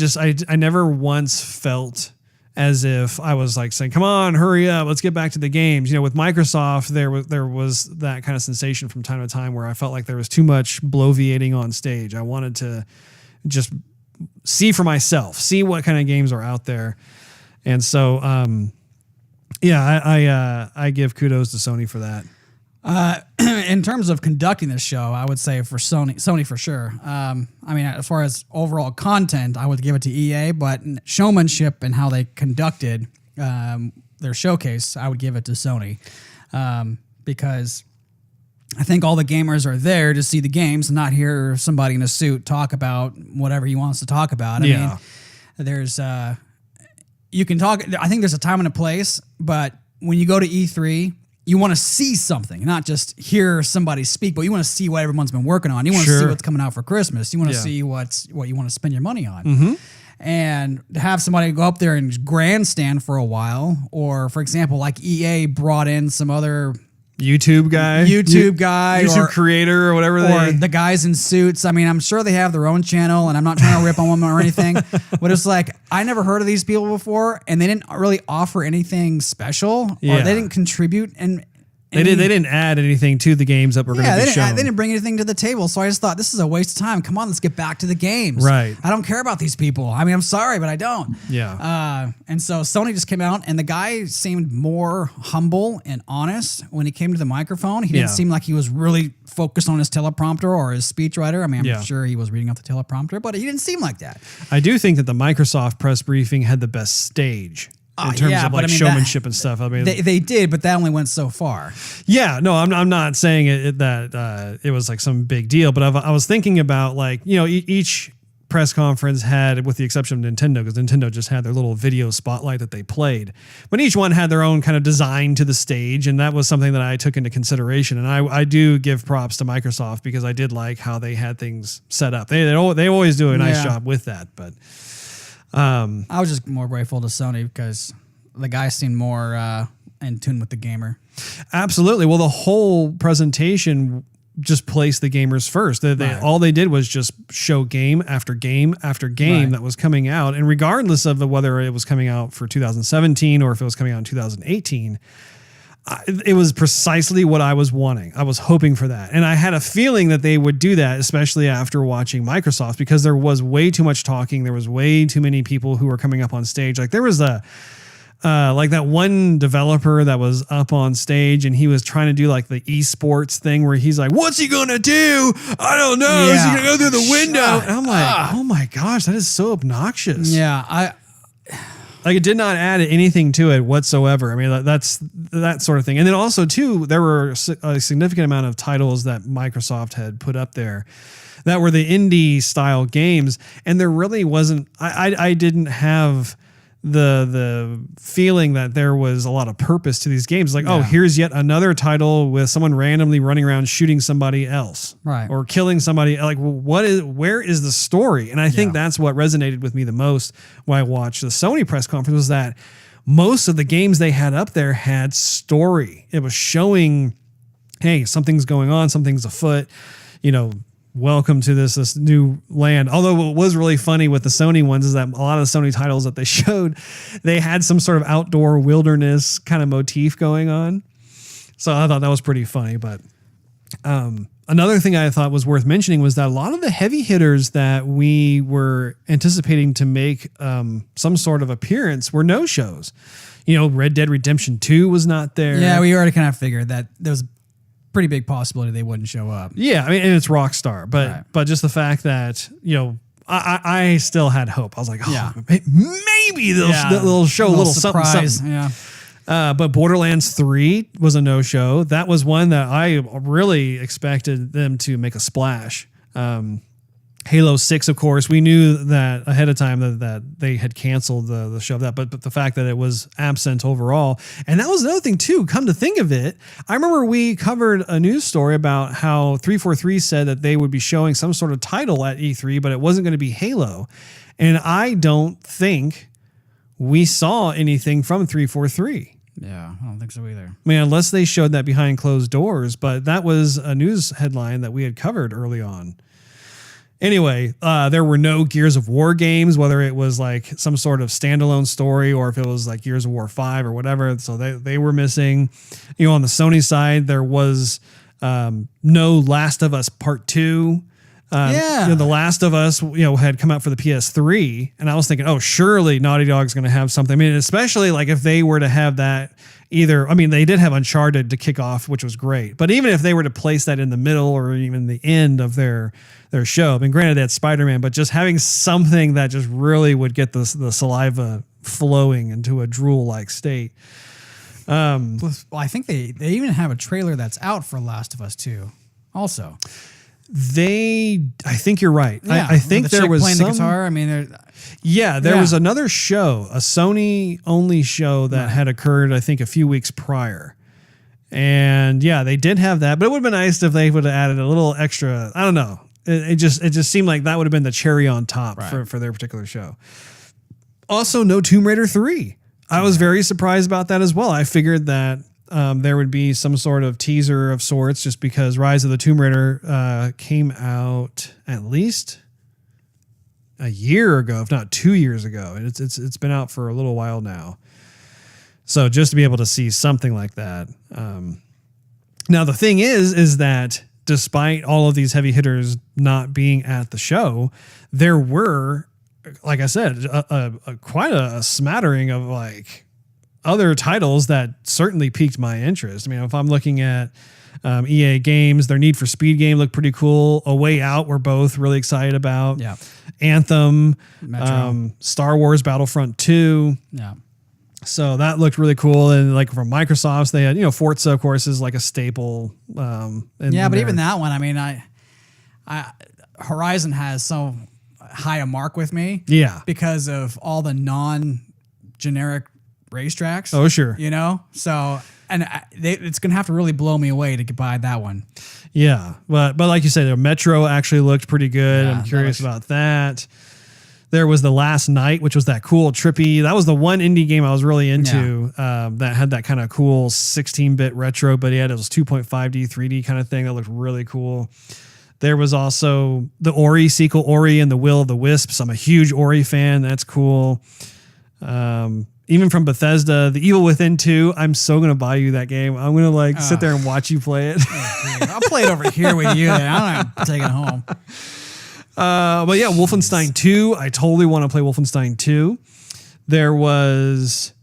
never once felt as if I was saying, come on, hurry up, let's get back to the games. With Microsoft, there was that kind of sensation from time to time where I felt like there was too much bloviating on stage. I wanted to just see for myself, see what kind of games are out there. And so, I give kudos to Sony for that. In terms of conducting this show, I would say for Sony for sure. I mean, as far as overall content, I would give it to EA, but showmanship and how they conducted their showcase, I would give it to Sony, because I think all the gamers are there to see the games and not hear somebody in a suit talk about whatever he wants to talk about. I mean, there's you can talk. I think there's a time and a place, but when you go to E3, you want to see something, not just hear somebody speak, but you want to see what everyone's been working on. You want to see what's coming out for Christmas. You want to see what you want to spend your money on. And to have somebody go up there and grandstand for a while, or for example, like EA brought in some other YouTube guy, YouTube creator, or whatever, or the guys in suits. I mean, I'm sure they have their own channel, and I'm not trying to rip on them or anything, but it's like, I never heard of these people before, and they didn't really offer anything special, or they didn't contribute, and they didn't add anything to the games that were going to be shown. They didn't bring anything to the table, so I just thought, this is a waste of time. Come on, let's get back to the games. Right. I don't care about these people. I mean, I'm sorry, but I don't. Yeah. And so Sony just came out, and the guy seemed more humble and honest when he came to the microphone. He didn't seem like he was really focused on his teleprompter or his speechwriter. I mean, I'm sure he was reading off the teleprompter, but he didn't seem like that. I do think that the Microsoft press briefing had the best stage. In terms of like showmanship and stuff. I mean, they did, but that only went so far. Yeah, no, I'm not saying that it was like some big deal, but I was thinking about, like, you know, each press conference had, with the exception of Nintendo, because Nintendo just had their little video spotlight that they played, but each one had their own kind of design to the stage, and that was something that I took into consideration. And I do give props to Microsoft, because I did like how they had things set up. They always do a nice job with that, but. I was just more grateful to Sony because the guy seemed more in tune with the gamer. Absolutely. Well, the whole presentation just placed the gamers first. All they did was just show game after game after game that was coming out. And regardless of whether it was coming out for 2017 or if it was coming out in 2018, it was precisely what I was wanting. I was hoping for that. And I had a feeling that they would do that, especially after watching Microsoft, because there was way too much talking. There was way too many people who were coming up on stage. Like there was like that one developer that was up on stage, and he was trying to do like the esports thing where he's like, what's he going to do? I don't know. Is he going to go through the window? And I'm like, oh my gosh, that is so obnoxious. Yeah. Like it did not add anything to it whatsoever. I mean, that's that sort of thing. And then also too, there were a significant amount of titles that Microsoft had put up there that were the indie style games. And there really wasn't, I didn't have the feeling that there was a lot of purpose to these games. Like, oh, here's yet another title with someone randomly running around shooting somebody else, right, or killing somebody. Like, where is the story? And I think that's what resonated with me the most when I watched the Sony press conference, was that most of the games they had up there had story. It was showing, hey, something's going on, something's afoot, you know. Welcome to this new land. Although what was really funny with the Sony ones is that a lot of the Sony titles that they showed, they had some sort of outdoor wilderness kind of motif going on. So I thought that was pretty funny. But another thing I thought was worth mentioning was that a lot of the heavy hitters that we were anticipating to make some sort of appearance were no-shows. You know, Red Dead Redemption 2 was not there. Yeah, we already kind of figured that there was pretty big possibility they wouldn't show up. Yeah, I mean, and it's Rockstar, but just the fact that, you know, I still had hope. I was like, oh, maybe they'll show a little surprise. Something. Yeah. But Borderlands 3 was a no-show. That was one that I really expected them to make a splash. Halo 6, of course, we knew that ahead of time that they had canceled the show of that, but the fact that it was absent overall. And that was another thing too, come to think of it. I remember we covered a news story about how 343 said that they would be showing some sort of title at E3, but it wasn't going to be Halo. And I don't think we saw anything from 343. Yeah, I don't think so either. I mean, unless they showed that behind closed doors, but that was a news headline that we had covered early on. Anyway, there were no Gears of War games, whether it was like some sort of standalone story or if it was like Gears of War 5 or whatever. So they were missing. You know, on the Sony side, there was no Last of Us Part 2. You know, The Last of Us, you know, had come out for the PS3, and I was thinking, oh, surely Naughty Dog's going to have something. I mean, especially like if they were to have that either, I mean, they did have Uncharted to kick off, which was great, but even if they were to place that in the middle or even the end of their show, I mean, granted, they had Spider-Man, but just having something that just really would get the saliva flowing into a drool-like state. Well, I think they even have a trailer that's out for Last of Us 2 also. I think you're right. Yeah, I think the there was playing some, the guitar. I mean, there was another show, a Sony only show that had occurred, I think, a few weeks prior. And yeah, they did have that, but it would have been nice if they would have added a little extra. I don't know. It just seemed like that would have been the cherry on top for their particular show. Also, no Tomb Raider 3. I was very surprised about that as well. I figured that there would be some sort of teaser of sorts, just because Rise of the Tomb Raider came out at least a year ago, if not 2 years ago, and it's been out for a little while now. So just to be able to see something like that. Now the thing is that despite all of these heavy hitters not being at the show, there were, like I said, quite a smattering of like other titles that certainly piqued my interest. I mean, if I'm looking at EA games, their Need for Speed game looked pretty cool. A Way Out, we're both really excited about. Yeah. Anthem, Metro. Star Wars Battlefront 2. Yeah. So that looked really cool. And like from Microsoft, they had, Forza, of course, is like a staple. But even that one, I mean, I Horizon has so high a mark with me. Yeah. Because of all the non-generic racetracks. Oh, sure. So, and it's going to have to really blow me away to buy that one. Yeah. But like you said, Metro actually looked pretty good. Yeah, I'm curious about that. There was The Last Night, which was that cool, trippy. That was the one indie game I was really into that had that kind of cool 16-bit retro, but it was 2.5D, 3D kind of thing that looked really cool. There was also the Ori sequel, Ori and the Will of the Wisps. I'm a huge Ori fan. That's cool. Even from Bethesda, The Evil Within 2, I'm so going to buy you that game. I'm going to sit there and watch you play it. I'll play it over here with you. Then. I don't have to take it home. But yeah, Wolfenstein 2. I totally want to play Wolfenstein 2. There was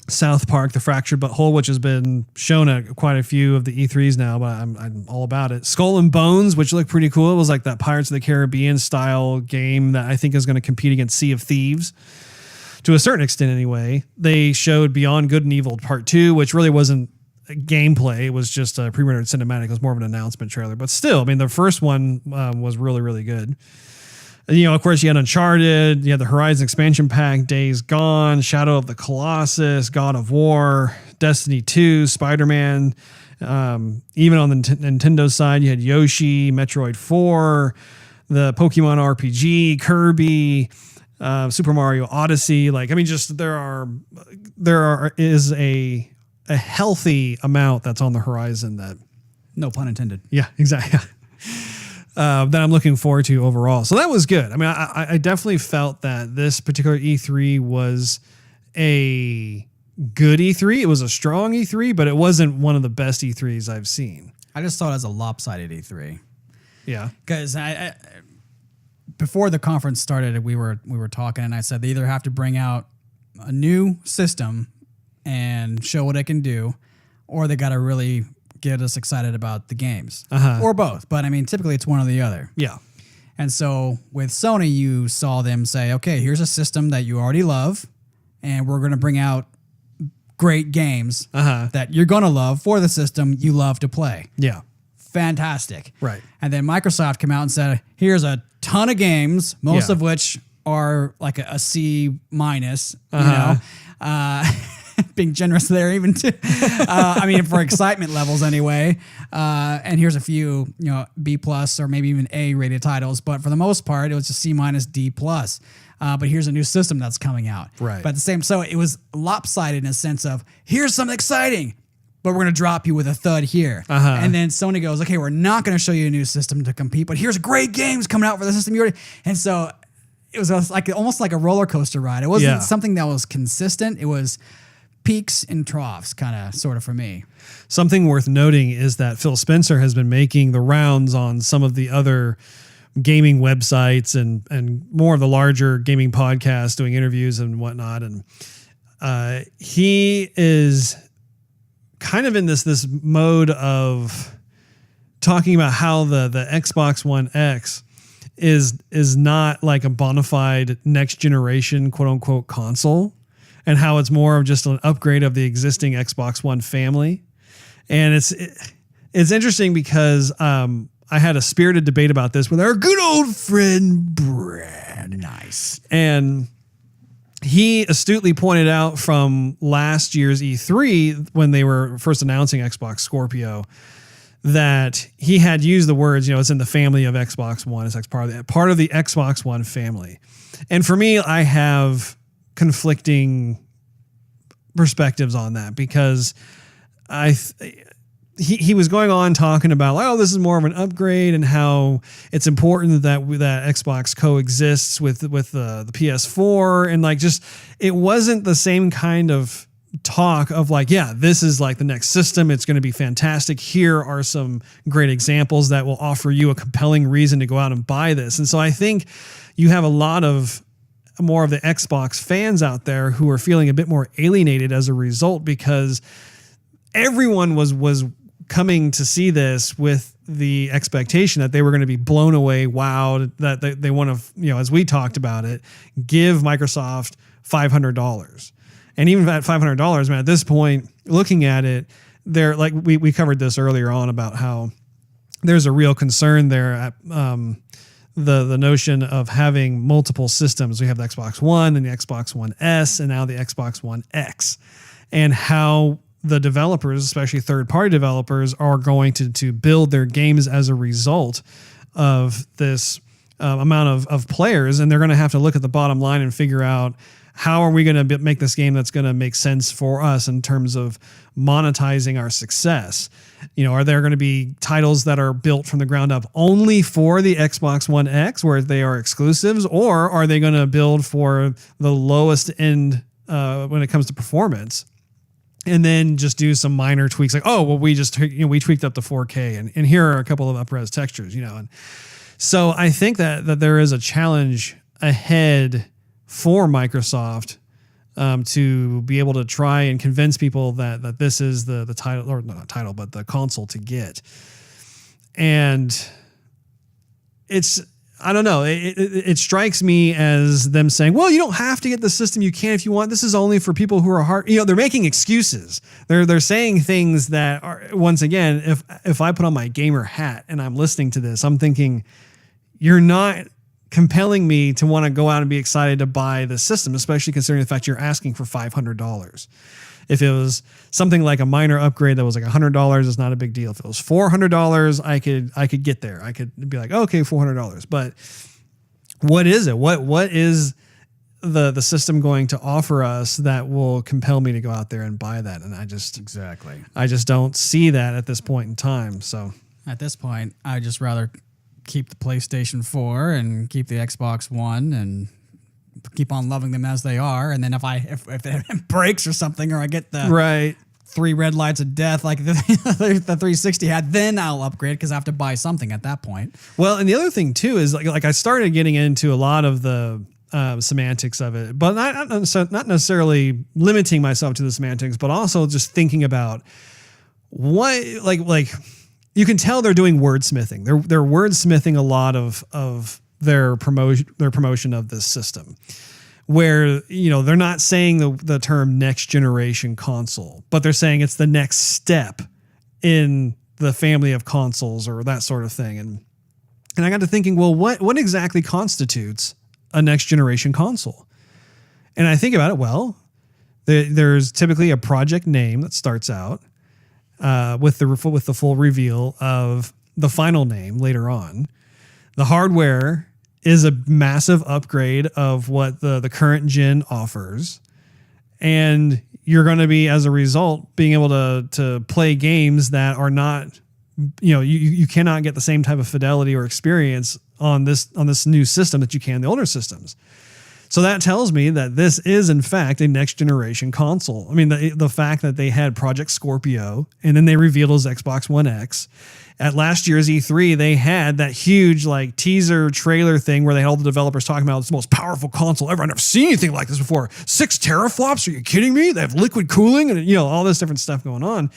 South Park, The Fractured But Whole, which has been shown at quite a few of the E3s now, but I'm all about it. Skull and Bones, which looked pretty cool. It was like that Pirates of the Caribbean style game that I think is going to compete against Sea of Thieves. To a certain extent anyway. They showed Beyond Good and Evil Part 2, which really wasn't gameplay. It was just a pre-rendered cinematic. It was more of an announcement trailer. But still, I mean, the first one was really, really good. And, of course, you had Uncharted. You had the Horizon expansion pack, Days Gone, Shadow of the Colossus, God of War, Destiny 2, Spider-Man. Even on the Nintendo side, you had Yoshi, Metroid 4, the Pokemon RPG, Kirby, Super Mario Odyssey. Just there is a healthy amount that's on the horizon that, no pun intended. Yeah, exactly. That I'm looking forward to overall. So that was good. I mean, I definitely felt that this particular E3 was a good E3. It was a strong E3, but it wasn't one of the best E3s I've seen. I just saw it as a lopsided E3. Yeah. Because before the conference started, we were talking, and I said they either have to bring out a new system and show what it can do, or they got to really get us excited about the games, or both. But I mean, typically it's one or the other. Yeah. And so with Sony, you saw them say, okay, here's a system that you already love, and we're going to bring out great games that you're going to love for the system you love to play. Yeah. Fantastic. Right. And then Microsoft came out and said, here's a ton of games, most of which are like a C minus, being generous there even too. I mean, for excitement levels anyway. And here's a few, B plus or maybe even A rated titles. But for the most part, it was just C minus, D plus. But here's a new system that's coming out. Right. But so it was lopsided in a sense of, here's something exciting, but we're going to drop you with a thud here. And then Sony goes, okay, we're not going to show you a new system to compete, but here's great games coming out for the system you already. And so it was like almost like a roller coaster ride. It wasn't something that was consistent. It was peaks and troughs sort of for me. Something worth noting is that Phil Spencer has been making the rounds on some of the other gaming websites and more of the larger gaming podcasts, doing interviews and whatnot. And he is kind of in this mode of talking about how the Xbox One X is not like a bona fide next generation quote unquote console. and how it's more of just an upgrade of the existing Xbox One family. And it's interesting because I had a spirited debate about this with our good old friend Brad. Nice. And he astutely pointed out from last year's E3 when they were first announcing Xbox Scorpio that he had used the words, it's in the family of Xbox One. It's like part of the Xbox One family. And for me, I have conflicting perspectives on that because he was going on talking about, this is more of an upgrade and how it's important that Xbox coexists with the PS4 and it wasn't the same kind of talk of this is the next system. It's going to be fantastic. Here are some great examples that will offer you a compelling reason to go out and buy this. And so I think you have a lot of more of the Xbox fans out there who are feeling a bit more alienated as a result because everyone was coming to see this with the expectation that they were going to be blown away, wowed, that they want to, as we talked about it, give Microsoft $500. And even at $500, man, at this point, looking at it, they're we covered this earlier on about how there's a real concern there at the notion of having multiple systems. We have the Xbox One and the Xbox One S and now the Xbox One X, and how the developers, especially third-party developers, are going to build their games as a result of this amount of players, and they're going to have to look at the bottom line and figure out how are we going to make this game that's going to make sense for us in terms of monetizing our success. Are there going to be titles that are built from the ground up only for the Xbox One X where they are exclusives, or are they going to build for the lowest end when it comes to performance? And then just do some minor tweaks we tweaked up to 4K and here are a couple of up-res textures, And so I think that there is a challenge ahead for Microsoft to be able to try and convince people that this is the title, or not title, but the console to get. And I don't know. It strikes me as them saying, well, you don't have to get the system. You can if you want. This is only for people who are hard. They're making excuses. They're saying things that are, once again, if I put on my gamer hat and I'm listening to this, I'm thinking, you're not compelling me to want to go out and be excited to buy the system, especially considering the fact you're asking for $500. If it was something like a minor upgrade that was $100, it's not a big deal. If it was $400, I could get there. I could be okay, $400. But what is it? What is the system going to offer us that will compel me to go out there and buy that? And I just don't see that at this point in time. So at this point, I'd just rather keep the PlayStation 4 and keep the Xbox One and keep on loving them as they are. And then if it breaks or something, or I get the 3 red lights of death like the 360 had, then I'll upgrade because I have to buy something at that point. Well, and the other thing too is I started getting into a lot of the semantics of it, but not necessarily limiting myself to the semantics, but also just thinking about what you can tell they're doing wordsmithing. They're wordsmithing a lot of their promotion of this system, where they're not saying the term next generation console, but they're saying it's the next step in the family of consoles or that sort of thing. And I got to thinking, well, what exactly constitutes a next generation console? And I think about it, well, there's typically a project name that starts out with the full reveal of the final name later on. The hardware is a massive upgrade of what the current gen offers. And you're going to be, as a result, being able to play games that are not, you cannot get the same type of fidelity or experience on this new system that you can the older systems. So that tells me that this is, in fact, a next generation console. I mean, the fact that they had Project Scorpio and then they revealed it as Xbox One X. At last year's E3, they had that huge teaser trailer thing where they had all the developers talking about it's the most powerful console ever. I've never seen anything like this before. 6 teraflops? Are you kidding me? They have liquid cooling and all this different stuff going on.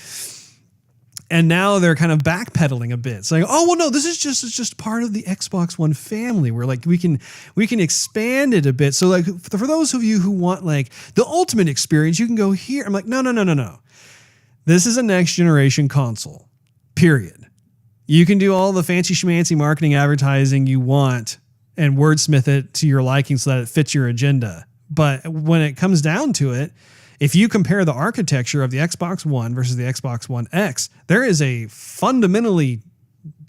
And now they're kind of backpedaling a bit, saying, "Oh well, no, this is just part of the Xbox One family. Where like we can expand it a bit. So like for those of you who want like the ultimate experience, you can go here." I'm like, no. This is a next generation console. Period. You can do all the fancy schmancy marketing advertising you want and wordsmith it to your liking so that it fits your agenda. But when it comes down to it, if you compare the architecture of the Xbox One versus the Xbox One X, there is a fundamentally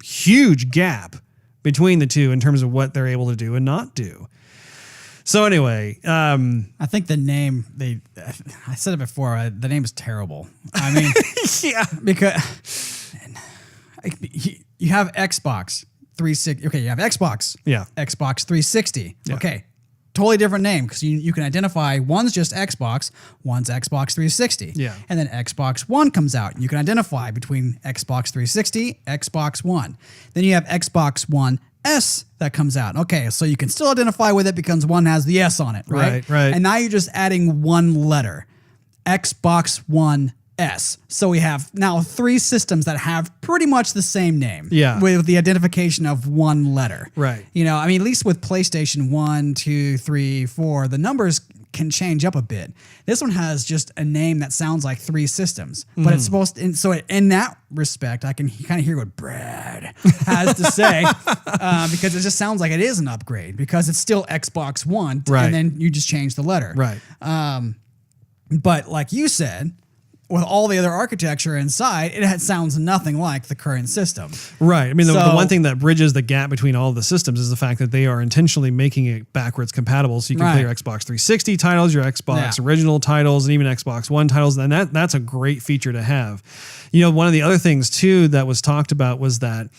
huge gap between the two in terms of what they're able to do and not do. So anyway, I think the name I said it before. The name is terrible. I mean, yeah, because you have Xbox 360. Okay, you have Xbox. Yeah. Xbox 360. Yeah. Okay. Totally different name because you can identify one's just Xbox, one's Xbox 360. Yeah. And then Xbox One comes out. You can identify between Xbox 360, Xbox One. Then you have Xbox One S that comes out. Okay, so you can still identify with it because one has the S on it, right? Right. And now you're just adding one letter, Xbox One S. So we have now 3 systems that have pretty much the same name. Yeah. With the identification of one letter. Right. You know, I mean, at least with PlayStation 1, 2, 3, 4, the numbers can change up a bit. This one has just a name that sounds like 3 systems, but it's supposed to, and so in that respect, I can kind of hear what Brad has to say because it just sounds like it is an upgrade because it's still Xbox One, Right. and then you just change the letter. right. But like you said, with all the other architecture inside, it sounds nothing like the current system. Right. I mean, the So- one thing that bridges the gap between all of the systems is the fact that they are intentionally making it backwards compatible. So you can play your Xbox 360 titles, your Xbox original titles, and even Xbox One titles. And that's a great feature to have. You know, one of the other things too that was talked about was that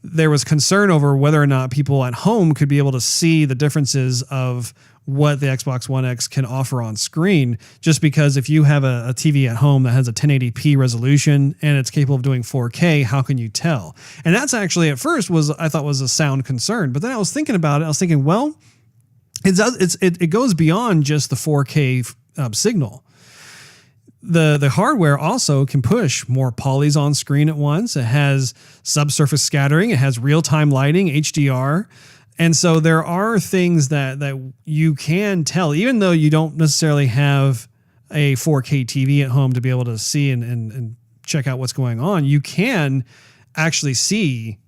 there was concern over whether or not people at home could be able to see the differences of what the Xbox One X can offer on screen, just because if you have a TV at home that has a 1080p resolution and it's capable of doing 4K, how can you tell? And that's actually at first I thought was a sound concern, but then I was thinking about it. I was thinking, well, it goes beyond just the 4K signal. The hardware also can push more polys on screen at once. It has subsurface scattering. It has real-time lighting, HDR. And so there are things that you can tell, even though you don't necessarily have a 4K TV at home to be able to see and check out what's going on. You can actually see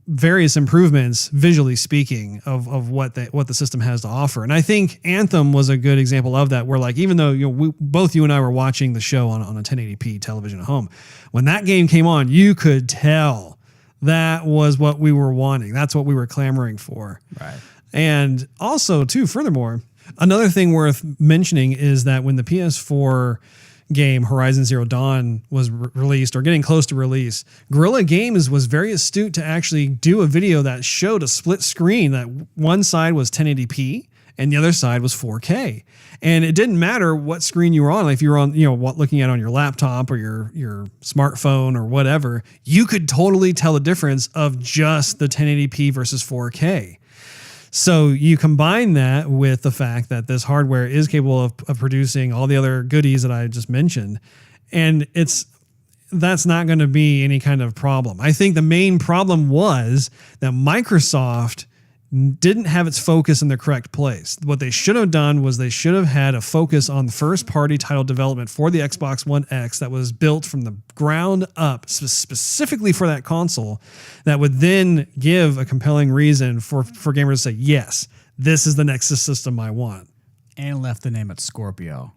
various improvements, visually speaking, of what the system has to offer. And I think Anthem was a good example of that, where like, even though both you and I were watching the show on a 1080p television at home, when that game came on, you could tell that was what we were wanting. That's what we were clamoring for. Right. And also, too, furthermore, another thing worth mentioning is that when the PS4 game Horizon Zero Dawn was released, or getting close to release, Guerrilla Games was very astute to actually do a video that showed a split screen, that one side was 1080p and the other side was 4K. And it didn't matter what screen you were on. Like if you were on, looking at it on your laptop or your smartphone or whatever, you could totally tell the difference of just the 1080p versus 4K. So you combine that with the fact that this hardware is capable of producing all the other goodies that I just mentioned, and that's not going to be any kind of problem. I think the main problem was that Microsoft didn't have its focus in the correct place. What they should have done was they should have had a focus on the first-party title development for the Xbox One X that was built from the ground up specifically for that console, that would then give a compelling reason for gamers to say, yes, this is the Nexus system I want. And left the name at Scorpio.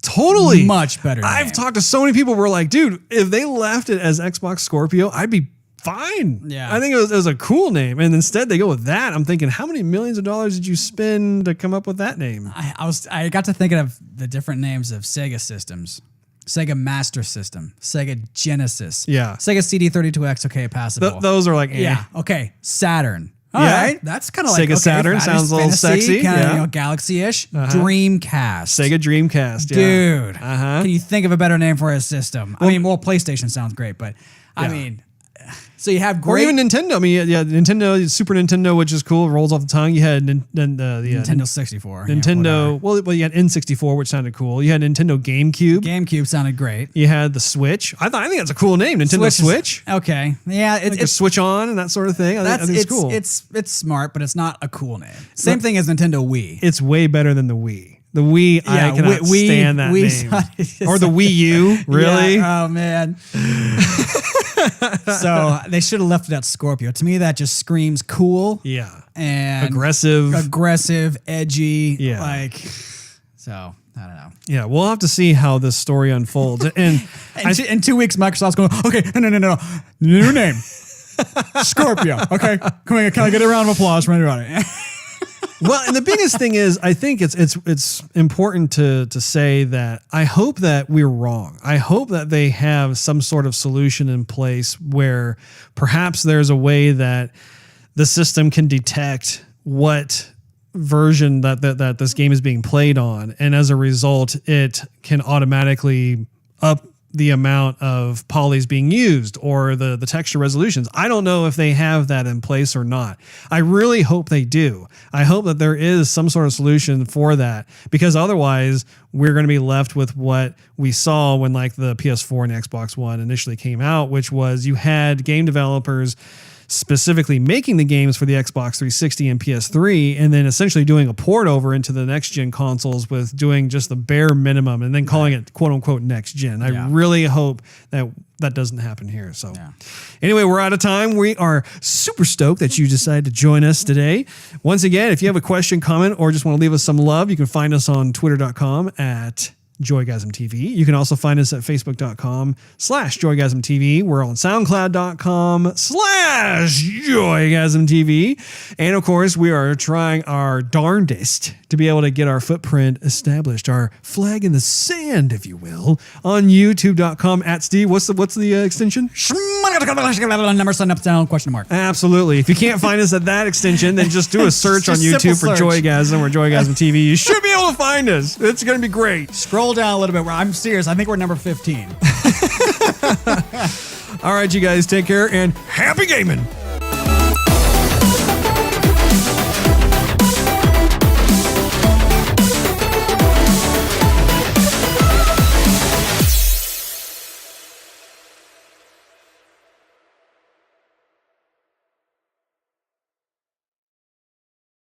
Totally. Much better name. I've talked to so many people who were like, dude, if they left it as Xbox Scorpio, I'd be fine. Yeah. I think it was a cool name. And instead they go with that. I'm thinking, how many millions of dollars did you spend to come up with that name? I got to thinking of the different names of Sega systems. Sega Master System, Sega Genesis, Yeah. Sega CD32X, okay, passable. Those are like, yeah, okay, Saturn. All Yeah. right, that's kind of like Sega Saturn that sounds is a little fantasy, sexy, kinda, yeah. Galaxy-ish. Dreamcast, Sega Dreamcast. Yeah. dude. Uh-huh. Can you think of a better name for a system? I mean, PlayStation sounds great, but I Yeah. mean, So you have Or great even Nintendo. I mean, yeah, Nintendo, Super Nintendo, which is cool, rolls off the tongue. You had Nintendo 64. Nintendo. Well, you had N64, which sounded cool. You had Nintendo GameCube. GameCube sounded great. You had the Switch. I think that's a cool name, Nintendo Switch. Okay, yeah, It's switch on and that sort of thing. I think it's cool. It's smart, but it's not a cool name. Same thing as Nintendo Wii. It's way better than the Wii. The Wii, I cannot stand that name. Or the Wii U, really? Yeah, oh man. So they should have left it at Scorpio. To me, that just screams cool. Yeah. And aggressive, edgy. Yeah. Like, so I don't know. Yeah, we'll have to see how this story unfolds. And in 2 weeks, Microsoft's going, okay, no. New name. Scorpio. Okay. Can I get a round of applause from everybody? Well, and the biggest thing is, I think it's important to say that I hope that we're wrong. I hope that they have some sort of solution in place where perhaps there's a way that the system can detect what version that this game is being played on, and as a result, it can automatically up the amount of polys being used or the texture resolutions. I don't know if they have that in place or not. I really hope they do. I hope that there is some sort of solution for that, because otherwise we're going to be left with what we saw when like the PS4 and Xbox One initially came out, which was you had game developers specifically making the games for the Xbox 360 and PS3, and then essentially doing a port over into the next gen consoles with doing just the bare minimum and then calling it quote unquote next gen. I really hope that doesn't happen here. So anyway, we're out of time. We are super stoked that you decided to join us today. Once again, if you have a question, comment, or just want to leave us some love, you can find us on twitter.com at Joygasm TV. You can also find us at facebook.com/Joygasm TV. We're on soundcloud.com/Joygasm TV. And of course, we are trying our darndest to be able to get our footprint established, our flag in the sand, if you will, on youtube.com at Steve. What's the extension? Number sign up down question mark. Absolutely. If you can't find us at that extension, then just do a search on YouTube for Joygasm or Joygasm TV. You should be able to find us. It's going to be great. Scroll down a little bit. I'm serious. I think we're number 15. All right, you guys, take care and happy gaming.